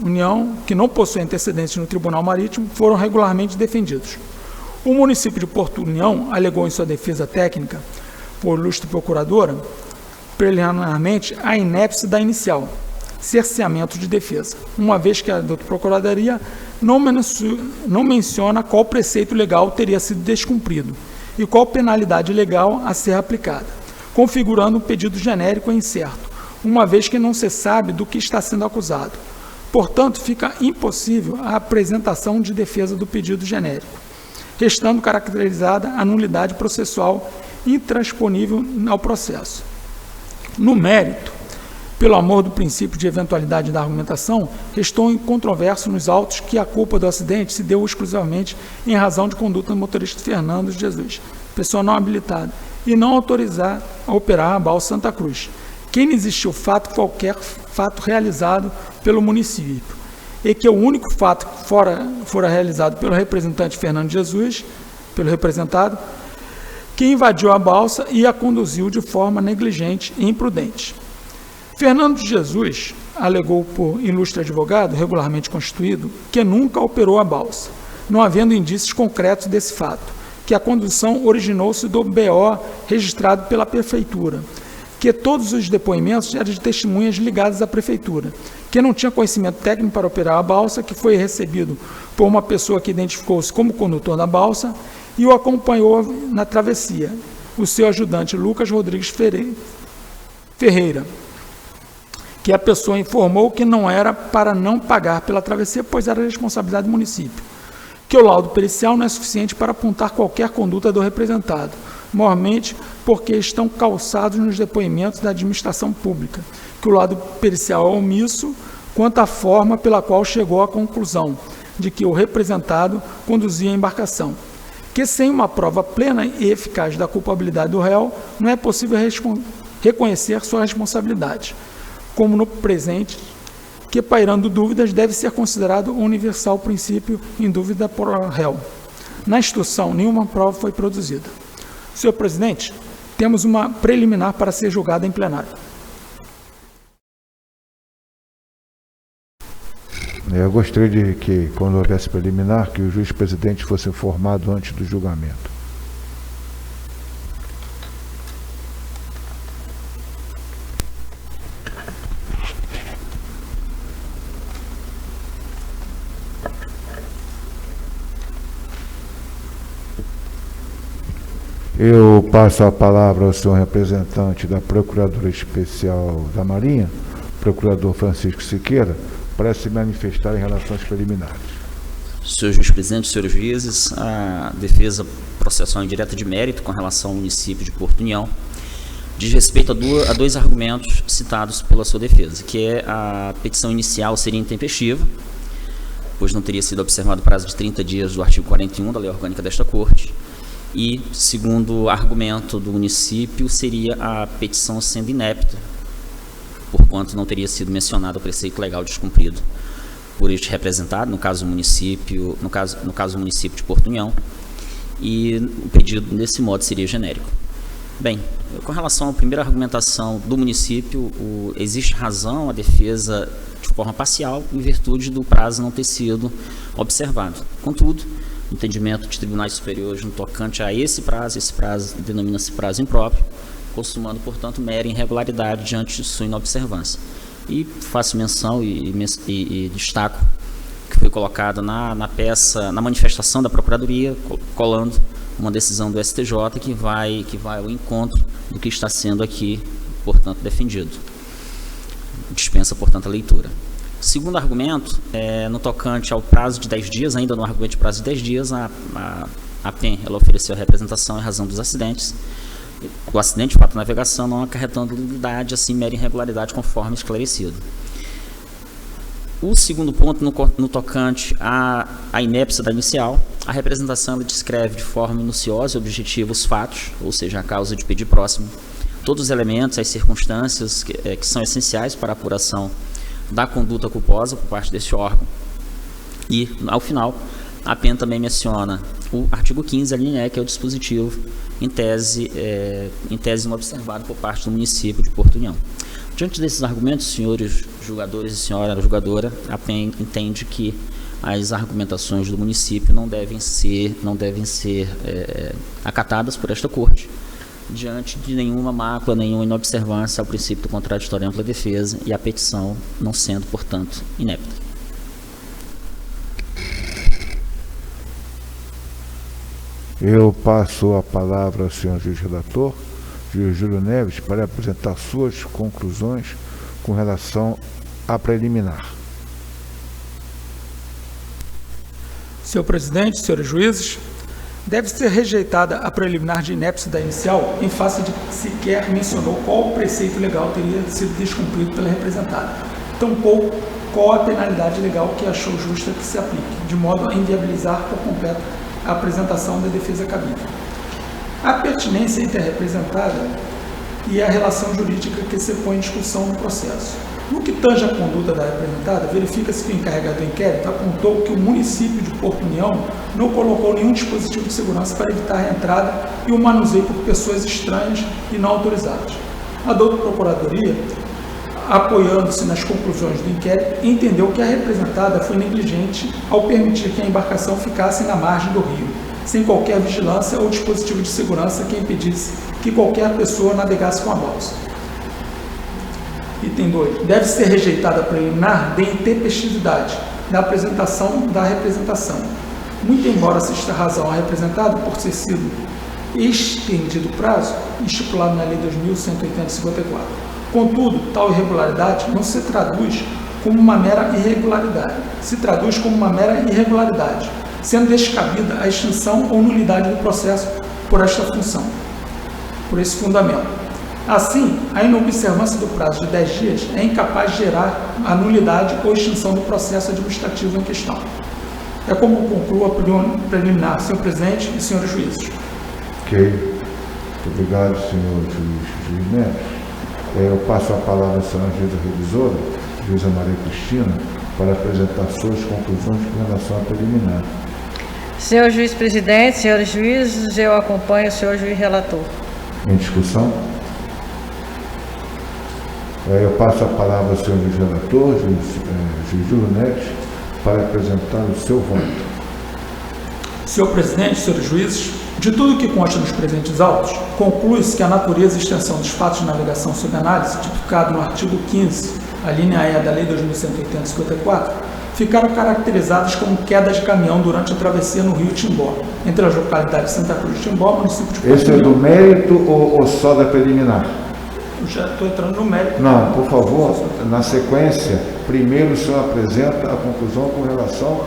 União, que não possuem antecedentes no Tribunal Marítimo, foram regularmente defendidos. O município de Porto União alegou em sua defesa técnica, por ilustre procuradora, preliminarmente a inépcia da inicial, cerceamento de defesa, uma vez que a doutora Procuradoria não menciona qual preceito legal teria sido descumprido e qual penalidade legal a ser aplicada, configurando um pedido genérico e incerto, uma vez que não se sabe do que está sendo acusado. Portanto, fica impossível a apresentação de defesa do pedido genérico, restando caracterizada a nulidade processual intransponível ao processo. No mérito, pelo amor do princípio de eventualidade da argumentação, restou incontroverso nos autos que a culpa do acidente se deu exclusivamente em razão de conduta do motorista Fernando Jesus, pessoa não habilitada, e não autorizar a operar a balsa Santa Cruz, que não existiu qualquer fato realizado pelo município, e que o único fato que fora realizado pelo representante Fernando Jesus, pelo representado, que invadiu a balsa e a conduziu de forma negligente e imprudente. Fernando Jesus alegou por ilustre advogado, regularmente constituído, que nunca operou a balsa, não havendo indícios concretos desse fato, que a condução originou-se do BO registrado pela Prefeitura, que todos os depoimentos eram de testemunhas ligadas à Prefeitura, que não tinha conhecimento técnico para operar a balsa, que foi recebido por uma pessoa que identificou-se como condutor da balsa e o acompanhou na travessia, o seu ajudante Lucas Rodrigues Ferreira, que a pessoa informou que não era para não pagar pela travessia, pois era responsabilidade do município, que o laudo pericial não é suficiente para apontar qualquer conduta do representado, mormente porque estão calçados nos depoimentos da administração pública, que o laudo pericial é omisso quanto à forma pela qual chegou à conclusão de que o representado conduzia a embarcação, que sem uma prova plena e eficaz da culpabilidade do réu, não é possível reconhecer sua responsabilidade, como no presente, que pairando dúvidas deve ser considerado um universal princípio em dúvida por réu. Na instrução, nenhuma prova foi produzida. Senhor presidente, temos uma preliminar para ser julgada em plenário. Eu gostaria de que, quando houvesse preliminar, que o juiz-presidente fosse informado antes do julgamento. Eu passo a palavra ao senhor representante da Procuradora Especial da Marinha, procurador Francisco Siqueira, para se manifestar em relação às preliminares. Senhor juiz-presidente, senhores juízes, a defesa processual indireta de mérito com relação ao município de Porto União diz respeito a dois argumentos citados pela sua defesa, que é a petição inicial seria intempestiva, pois não teria sido observado o prazo de 30 dias do artigo 41 da Lei Orgânica desta Corte, e, segundo argumento do município, seria a petição sendo inepta, porquanto não teria sido mencionado o preceito legal descumprido por este representado, no caso o município de Porto União, e o pedido desse modo seria genérico. Bem, com relação à primeira argumentação do município, existe razão a defesa de forma parcial em virtude do prazo não ter sido observado. Contudo, o entendimento de tribunais superiores no tocante a esse prazo denomina-se prazo impróprio, consumando, portanto, mera irregularidade diante de sua inobservância. E faço menção e destaco que foi colocado na manifestação da Procuradoria, colando uma decisão do STJ que vai ao encontro do que está sendo aqui, portanto, defendido. Dispensa, portanto, a leitura. Segundo argumento, no tocante ao prazo de 10 dias, ainda no argumento de prazo de 10 dias, a PEN ela ofereceu a representação em razão dos acidentes. O acidente, o fato de navegação, não acarretando nulidade, assim, mera irregularidade, conforme esclarecido. O segundo ponto, no tocante à inépcia da inicial, a representação ela descreve de forma minuciosa e objetiva os fatos, ou seja, a causa de pedir próximo, todos os elementos, as circunstâncias que são essenciais para a apuração da conduta culposa por parte deste órgão. E, ao final, a PEN também menciona o artigo 15, a linha E, que é o dispositivo, em tese inobservado por parte do município de Porto União. Diante desses argumentos, senhores julgadores e senhora julgadora, a PEN entende que as argumentações do município não devem ser acatadas por esta Corte, diante de nenhuma mácula, nenhuma inobservância ao princípio do contraditório ampla defesa e a petição não sendo, portanto, inepta. Eu passo a palavra ao senhor juiz relator, juiz Júlio Neves, para apresentar suas conclusões com relação à preliminar. Senhor presidente, senhores juízes, deve ser rejeitada a preliminar de inépcia da inicial em face de que sequer mencionou qual preceito legal teria sido descumprido pela representada, tampouco qual a penalidade legal que achou justa que se aplique, de modo a inviabilizar por completo a apresentação da defesa cabível. A pertinência entre a representada e a relação jurídica que se põe em discussão no processo. No que tange à conduta da representada, verifica-se que o encarregado do inquérito apontou que o município de Porto União não colocou nenhum dispositivo de segurança para evitar a entrada e o manuseio por pessoas estranhas e não autorizadas. A doutora Procuradoria, apoiando-se nas conclusões do inquérito, entendeu que a representada foi negligente ao permitir que a embarcação ficasse na margem do rio, sem qualquer vigilância ou dispositivo de segurança que impedisse que qualquer pessoa navegasse com a balsa. Item 2. Deve ser rejeitada a preliminar de intempestividade da apresentação da representação. Muito embora assista razão à representada por ter sido estendido o prazo estipulado na Lei 2.180/54. Contudo, tal irregularidade não se traduz como uma mera irregularidade. Se traduz como uma mera irregularidade, sendo descabida a extinção ou nulidade do processo por esta função, por esse fundamento. Assim, a inobservância do prazo de 10 dias é incapaz de gerar a nulidade ou extinção do processo administrativo em questão. É como conclua a preliminar, senhor presidente e senhores juízes. Ok. Muito obrigado, senhor juiz Neves. Eu passo a palavra à senhora juíza revisora, juíza Maria Cristina, para apresentar suas conclusões com relação à preliminar. Senhor juiz presidente, senhores juízes, eu acompanho o senhor juiz relator. Em discussão? Eu passo a palavra ao senhor juiz relator, juiz Júlio Neves, para apresentar o seu voto. Senhor presidente, senhores juízes, de tudo que consta nos presentes autos, conclui-se que a natureza e extensão dos fatos de navegação sob análise, tipificado no artigo 15, a linha E da Lei 2.180/54, ficaram caracterizadas como queda de caminhão durante a travessia no rio Timbó, entre as localidades de Santa Cruz de Timbó, município de Porto Esse é do mérito ou só da preliminar? Eu já estou entrando no mérito. Não, por favor, na sequência, primeiro o senhor apresenta a conclusão com relação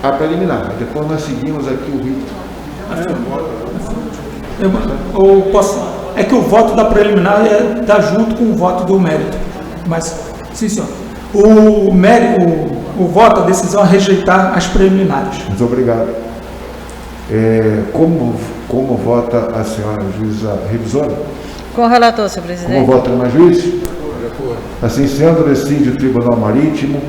à preliminar. Depois nós seguimos aqui o rito. É que o voto da preliminar dá junto com o voto do mérito. Mas, sim, senhor. O voto, a decisão é rejeitar as preliminares. Muito obrigado. Como vota a senhora juíza revisora? Com o relator, senhor presidente. Como vota mais juiz? Assim sendo, decide o Tribunal Marítimo,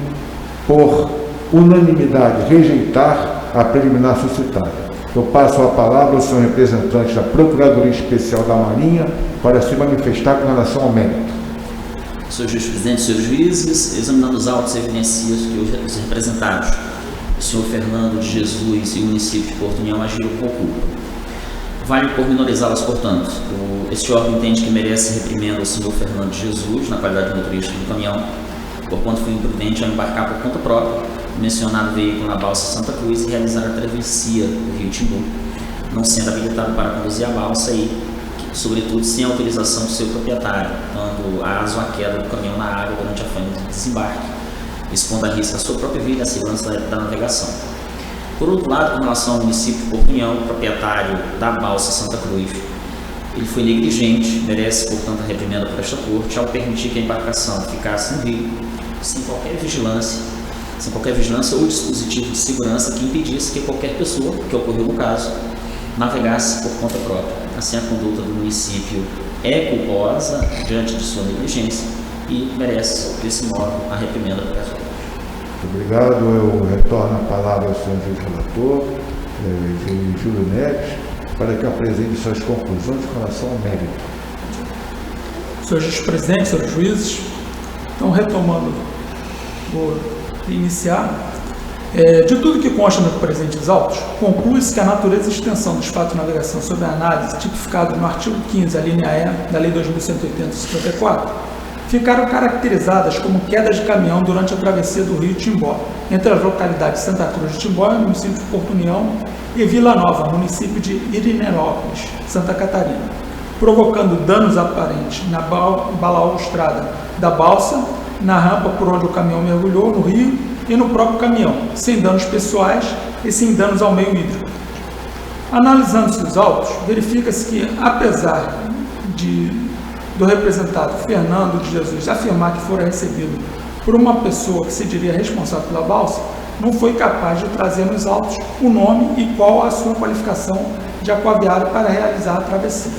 por unanimidade, rejeitar a preliminar suscitada. Eu passo a palavra ao senhor representante da Procuradoria Especial da Marinha para se manifestar com relação ao mérito. Senhor juiz presidente, senhores juízes, examinando os autos, evidencia que os representados, o senhor Fernando de Jesus e o município de Porto União, agiram com culpa. Vale pormenorizá-las, portanto. Este órgão entende que merece reprimenda ao senhor Fernando de Jesus, na qualidade de motorista do caminhão, porquanto foi imprudente ao embarcar por conta própria o mencionado veículo na balsa Santa Cruz e realizar a travessia do rio Timbu, não sendo habilitado para conduzir a balsa e, sobretudo, sem autorização do seu proprietário, dando aso à queda do caminhão na água durante a fase de desembarque, expondo a risco a sua própria vida e a segurança da navegação. Por outro lado, com relação ao município de Porto União, proprietário da balsa Santa Cruz, ele foi negligente, merece, portanto, a reprimenda por esta corte, ao permitir que a embarcação ficasse no rio, sem qualquer vigilância ou dispositivo de segurança que impedisse que qualquer pessoa, que ocorreu no caso, navegasse por conta própria. Assim, a conduta do município é culposa diante de sua negligência e merece, desse modo, a reprimenda por esta corte. Obrigado. Eu retorno a palavra ao senhor juiz relator, Júlio Neves, para que apresente suas conclusões com relação ao mérito. Senhor juiz presidente, senhores juízes, então, retomando, vou iniciar. De tudo que consta nos presentes autos, conclui-se que a natureza e extensão dos fatos de navegação sob análise, tipificado no artigo 15, a linha E da Lei 2.180/54, ficaram caracterizadas como queda de caminhão durante a travessia do rio Timbó, entre as localidades de Santa Cruz de Timbó, município de Porto União, e Vila Nova, município de Irineurópolis, Santa Catarina, provocando danos aparentes na balaustrada da balsa, na rampa por onde o caminhão mergulhou no rio e no próprio caminhão, sem danos pessoais e sem danos ao meio hídrico. Analisando-se os autos, verifica-se que, apesar do representado Fernando de Jesus afirmar que fora recebido por uma pessoa que se diria responsável pela balsa, não foi capaz de trazer nos autos o nome e qual a sua qualificação de aquaviário para realizar a travessia.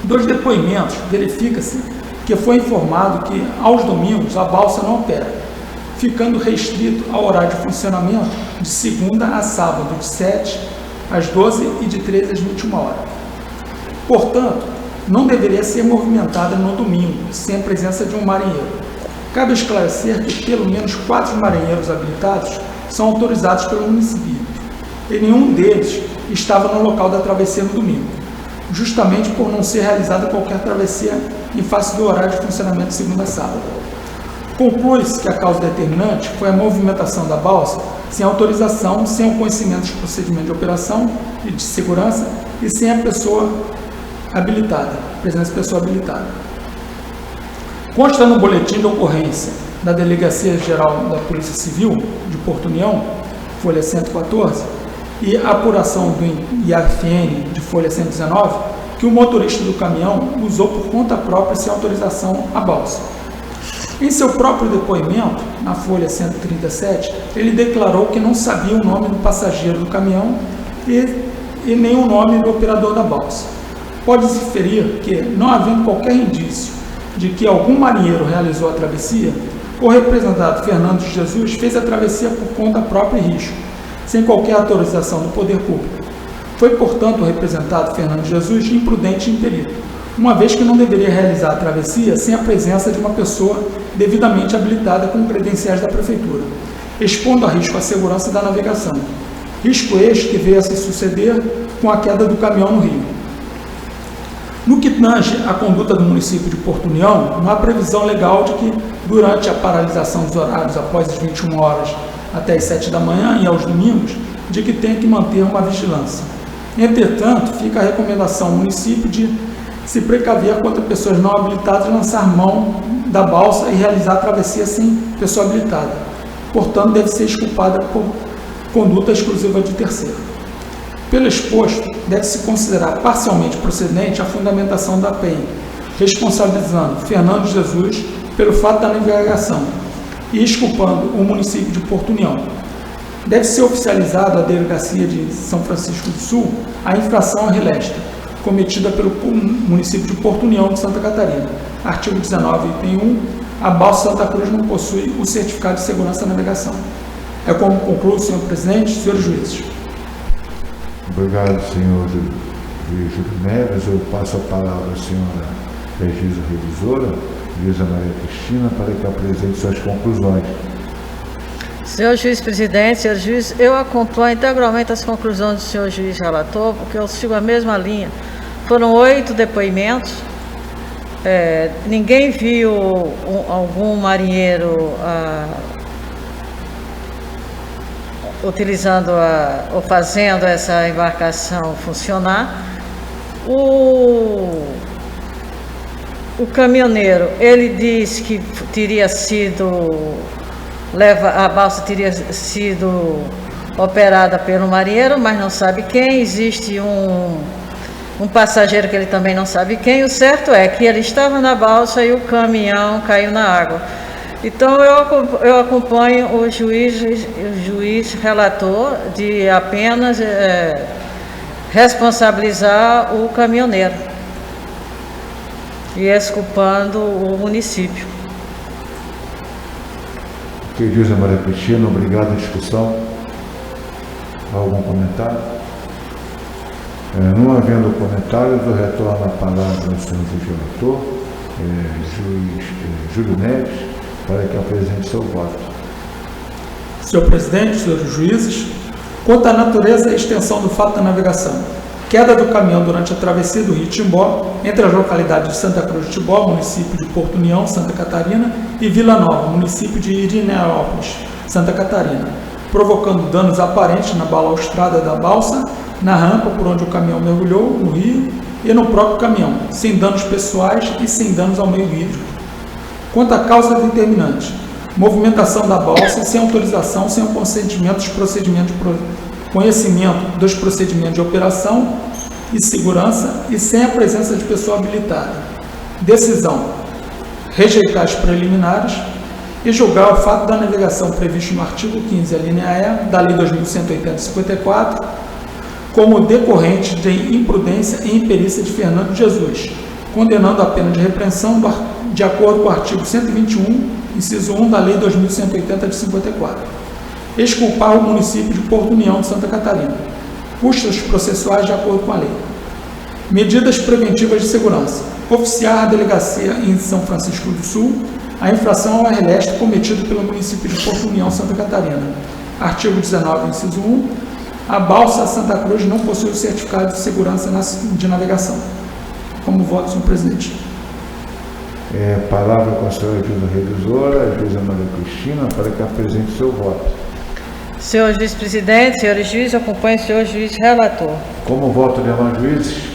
Dos depoimentos, verifica-se que foi informado que, aos domingos, a balsa não opera, ficando restrito ao horário de funcionamento de segunda a sábado, de 7 às 12 e de 13 às 21 horas. Portanto, não deveria ser movimentada no domingo, sem a presença de um marinheiro. Cabe esclarecer que pelo menos 4 marinheiros habilitados são autorizados pelo município, e nenhum deles estava no local da travessia no domingo, justamente por não ser realizada qualquer travessia em face do horário de funcionamento de segunda a sábado. Conclui-se que a causa determinante foi a movimentação da balsa sem autorização, sem o conhecimento dos procedimentos de operação e de segurança e sem a pessoa habilitada, presença de pessoa habilitada. Consta no boletim de ocorrência da Delegacia Geral da Polícia Civil de Porto União, folha 114, e apuração do IAFN de folha 119, que o motorista do caminhão usou por conta própria sem autorização a balsa. Em seu próprio depoimento, na folha 137, ele declarou que não sabia o nome do passageiro do caminhão e nem o nome do operador da balsa. Pode-se inferir que, não havendo qualquer indício de que algum marinheiro realizou a travessia, o representado Fernando de Jesus fez a travessia por conta própria e risco, sem qualquer autorização do poder público. Foi, portanto, o representado Fernando de Jesus imprudente e impedido, uma vez que não deveria realizar a travessia sem a presença de uma pessoa devidamente habilitada com credenciais da Prefeitura, expondo a risco a segurança da navegação. Risco este que veio a se suceder com a queda do caminhão no rio. No que tange à conduta do município de Porto União, não há previsão legal de que, durante a paralisação dos horários após as 21 horas até as 7 da manhã e aos domingos, de que tenha que manter uma vigilância. Entretanto, fica a recomendação ao município de se precaver contra pessoas não habilitadas lançar mão da balsa e realizar a travessia sem pessoa habilitada. Portanto, deve ser exculpada por conduta exclusiva de terceiro. Pelo exposto, deve-se considerar parcialmente procedente a fundamentação da PEN, responsabilizando Fernando de Jesus pelo fato da navegação e exculpando o município de Porto União. Deve ser oficializado à Delegacia de São Francisco do Sul a infração à relestra, cometida pelo município de Porto União de Santa Catarina. Artigo 19, item 1, a balsa Santa Cruz não possui o certificado de segurança da navegação. É como conclui, senhor presidente, senhores juízes. Obrigado, senhor juiz Júlio Neves. Eu passo a palavra à senhora Regisa Revisora, Luísa Maria Cristina, para que apresente suas conclusões. Senhor juiz presidente, senhor juiz, eu acompanho integralmente as conclusões do senhor juiz relator, porque eu sigo a mesma linha. Foram 8 depoimentos, ninguém viu algum marinheiro utilizando ou fazendo essa embarcação funcionar. O caminhoneiro, ele diz que a balsa teria sido operada pelo marinheiro, mas não sabe quem. Existe um passageiro que ele também não sabe quem. O certo é que ele estava na balsa e o caminhão caiu na água. Então eu acompanho o juiz relator de apenas responsabilizar o caminhoneiro e exculpando o município. Luísa Maria Cristina, obrigado. A discussão. Algum comentário? Não havendo comentários, eu retorno a palavra ao senhor juiz relator, juiz Júlio Neves, para que apresente seu voto. Senhor presidente, senhores juízes, quanto à natureza e extensão do fato da navegação, queda do caminhão durante a travessia do rio Timbó, entre as localidades de Santa Cruz de Timbó, município de Porto União, Santa Catarina, e Vila Nova, município de Irineópolis, Santa Catarina, provocando danos aparentes na balaustrada da balsa, na rampa por onde o caminhão mergulhou, no rio, e no próprio caminhão, sem danos pessoais e sem danos ao meio hídrico. Quanto à causa determinante, movimentação da balsa sem autorização, sem o conhecimento dos procedimentos de operação e segurança e sem a presença de pessoa habilitada. Decisão: rejeitar as preliminares e julgar o fato da navegação previsto no artigo 15, a linha E, da Lei 2180/54, como decorrente de imprudência e imperícia de Fernando Jesus, condenando a pena de repreensão de acordo com o artigo 121, inciso 1 da Lei 2180/54. Exculpar o município de Porto União de Santa Catarina. Custos processuais de acordo com a lei. Medidas preventivas de segurança. Oficiar a delegacia em São Francisco do Sul a infração ao RLEST cometida pelo município de Porto União, Santa Catarina. Artigo 19, inciso 1. A balsa Santa Cruz não possui o certificado de segurança de navegação. Como voto, senhor presidente. Palavra com a senhora juíza revisora, a juíza Maria Cristina, para que apresente seu voto. Senhor juiz-presidente, senhores juízes, eu acompanho o senhor juiz relator. Como voto demais juízes?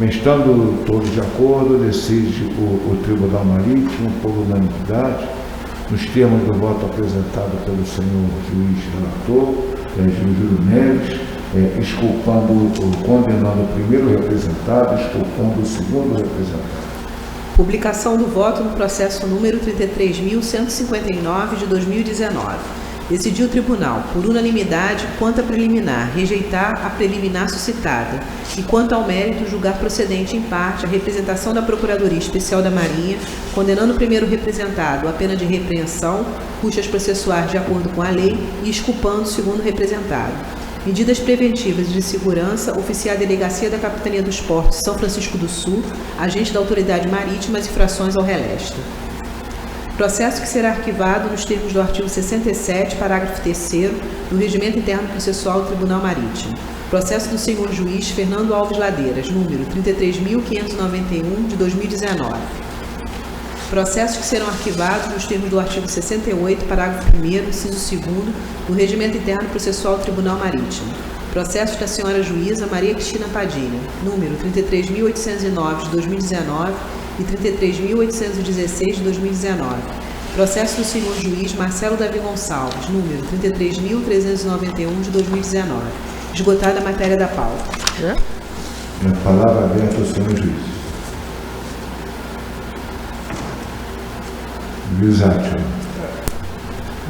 Estando todos de acordo, decide o Tribunal Marítimo, por unanimidade, nos termos do voto apresentado pelo senhor juiz relator, juiz Júlio Neves, condenando o primeiro representado, exculpando o segundo representado. Publicação do voto no processo número 33.159 de 2019. Decidiu o tribunal, por unanimidade, quanto à preliminar, rejeitar a preliminar suscitada e, quanto ao mérito, julgar procedente, em parte, a representação da Procuradoria Especial da Marinha, condenando o primeiro representado à pena de repreensão, custas processuais de acordo com a lei e exculpando o segundo representado. Medidas preventivas de segurança, oficiar a Delegacia da Capitania dos Portos São Francisco do Sul, agente da Autoridade Marítima, as infrações ao RLEST. Processo que será arquivado nos termos do artigo 67, parágrafo 3º, do Regimento Interno Processual do Tribunal Marítimo. Processo do senhor juiz Fernando Alves Ladeiras, número 33.591, de 2019. Processos que serão arquivados nos termos do artigo 68, parágrafo 1º, inciso 2º, do Regimento Interno Processual do Tribunal Marítimo. Processo da senhora juíza Maria Cristina Padilha, número 33.809, de 2019 e 33.816, de 2019. Processo do senhor juiz Marcelo Davi Gonçalves, número 33.391, de 2019. Esgotada a matéria da pauta. A palavra aberta ao senhor juiz. Juiz Átila.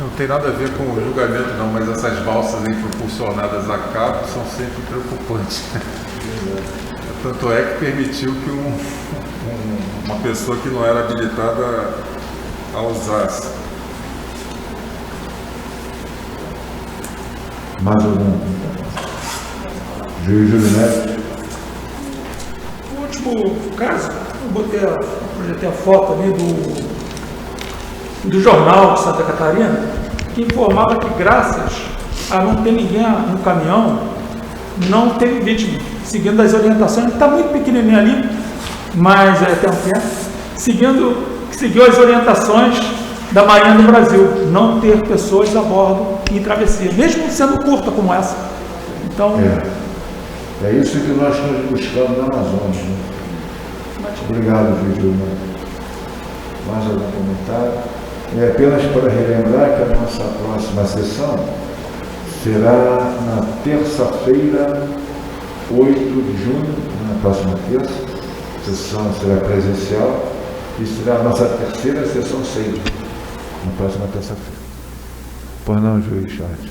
Não tem nada a ver com o julgamento não, mas essas balsas aí propulsionadas a cabo são sempre preocupantes. Tanto é que permitiu que uma pessoa que não era habilitada a usasse. Mais algum? Juiz Júlio Neves. O último caso, eu projetei a foto ali do jornal de Santa Catarina, que informava que, graças a não ter ninguém no caminhão, não teve vítima, seguindo as orientações. Está muito pequenininho ali, mas tem um pé, seguiu as orientações da Marinha do Brasil, não ter pessoas a bordo em travessia, mesmo sendo curta como essa. Então, é isso que nós estamos buscando na Amazônia. Né? Obrigado, juiz Júlio. Mais algum comentário? Apenas para relembrar que a nossa próxima sessão será na terça-feira, 8 de junho, na próxima terça. A sessão será presencial e será a nossa terceira sessão sempre, na próxima terça-feira. Pois não, juiz Charles?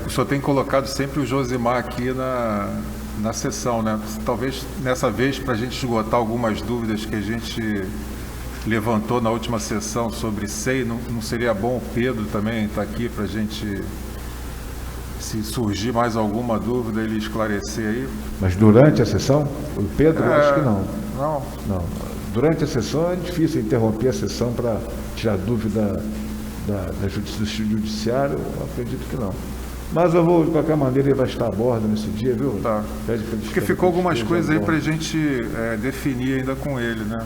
O senhor tem colocado sempre o Josimar aqui na sessão, né? Talvez nessa vez, para a gente esgotar algumas dúvidas que a gente levantou na última sessão sobre SEI, não seria bom o Pedro também estar aqui para a gente, se surgir mais alguma dúvida, ele esclarecer aí? Mas durante a sessão? O Pedro, acho que não. Não. Durante a sessão é difícil interromper a sessão para tirar dúvida do judiciário, eu acredito que não. Mas eu vou, de qualquer maneira, ele vai estar a bordo nesse dia, viu? Tá. Porque ficou algumas coisas aí para a gente definir ainda com ele, né?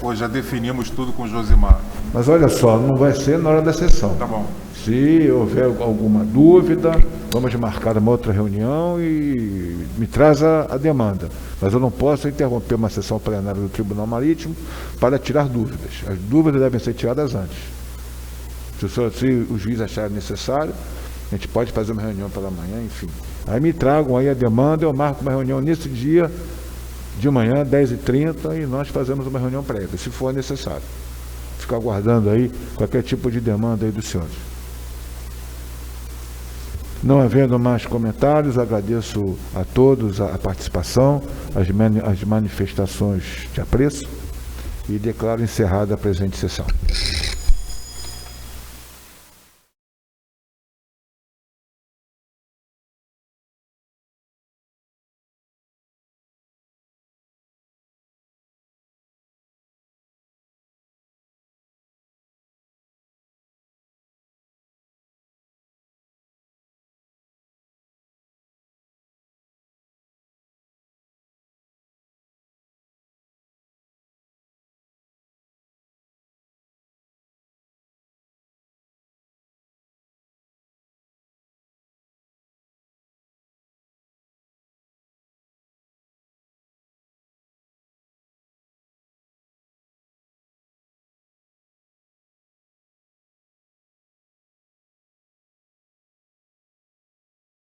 Hoje já definimos tudo com o Josimar. Mas olha só, não vai ser na hora da sessão. Tá bom. Se houver alguma dúvida, vamos marcar uma outra reunião e me traz a demanda. Mas eu não posso interromper uma sessão plenária do Tribunal Marítimo para tirar dúvidas. As dúvidas devem ser tiradas antes. Se o juiz achar necessário, a gente pode fazer uma reunião pela manhã, enfim. Aí me tragam aí a demanda, eu marco uma reunião nesse dia, de manhã, 10h30, e nós fazemos uma reunião prévia, se for necessário. Ficar aguardando aí qualquer tipo de demanda aí dos senhores. Não havendo mais comentários, agradeço a todos a participação, as manifestações de apreço e declaro encerrada a presente sessão.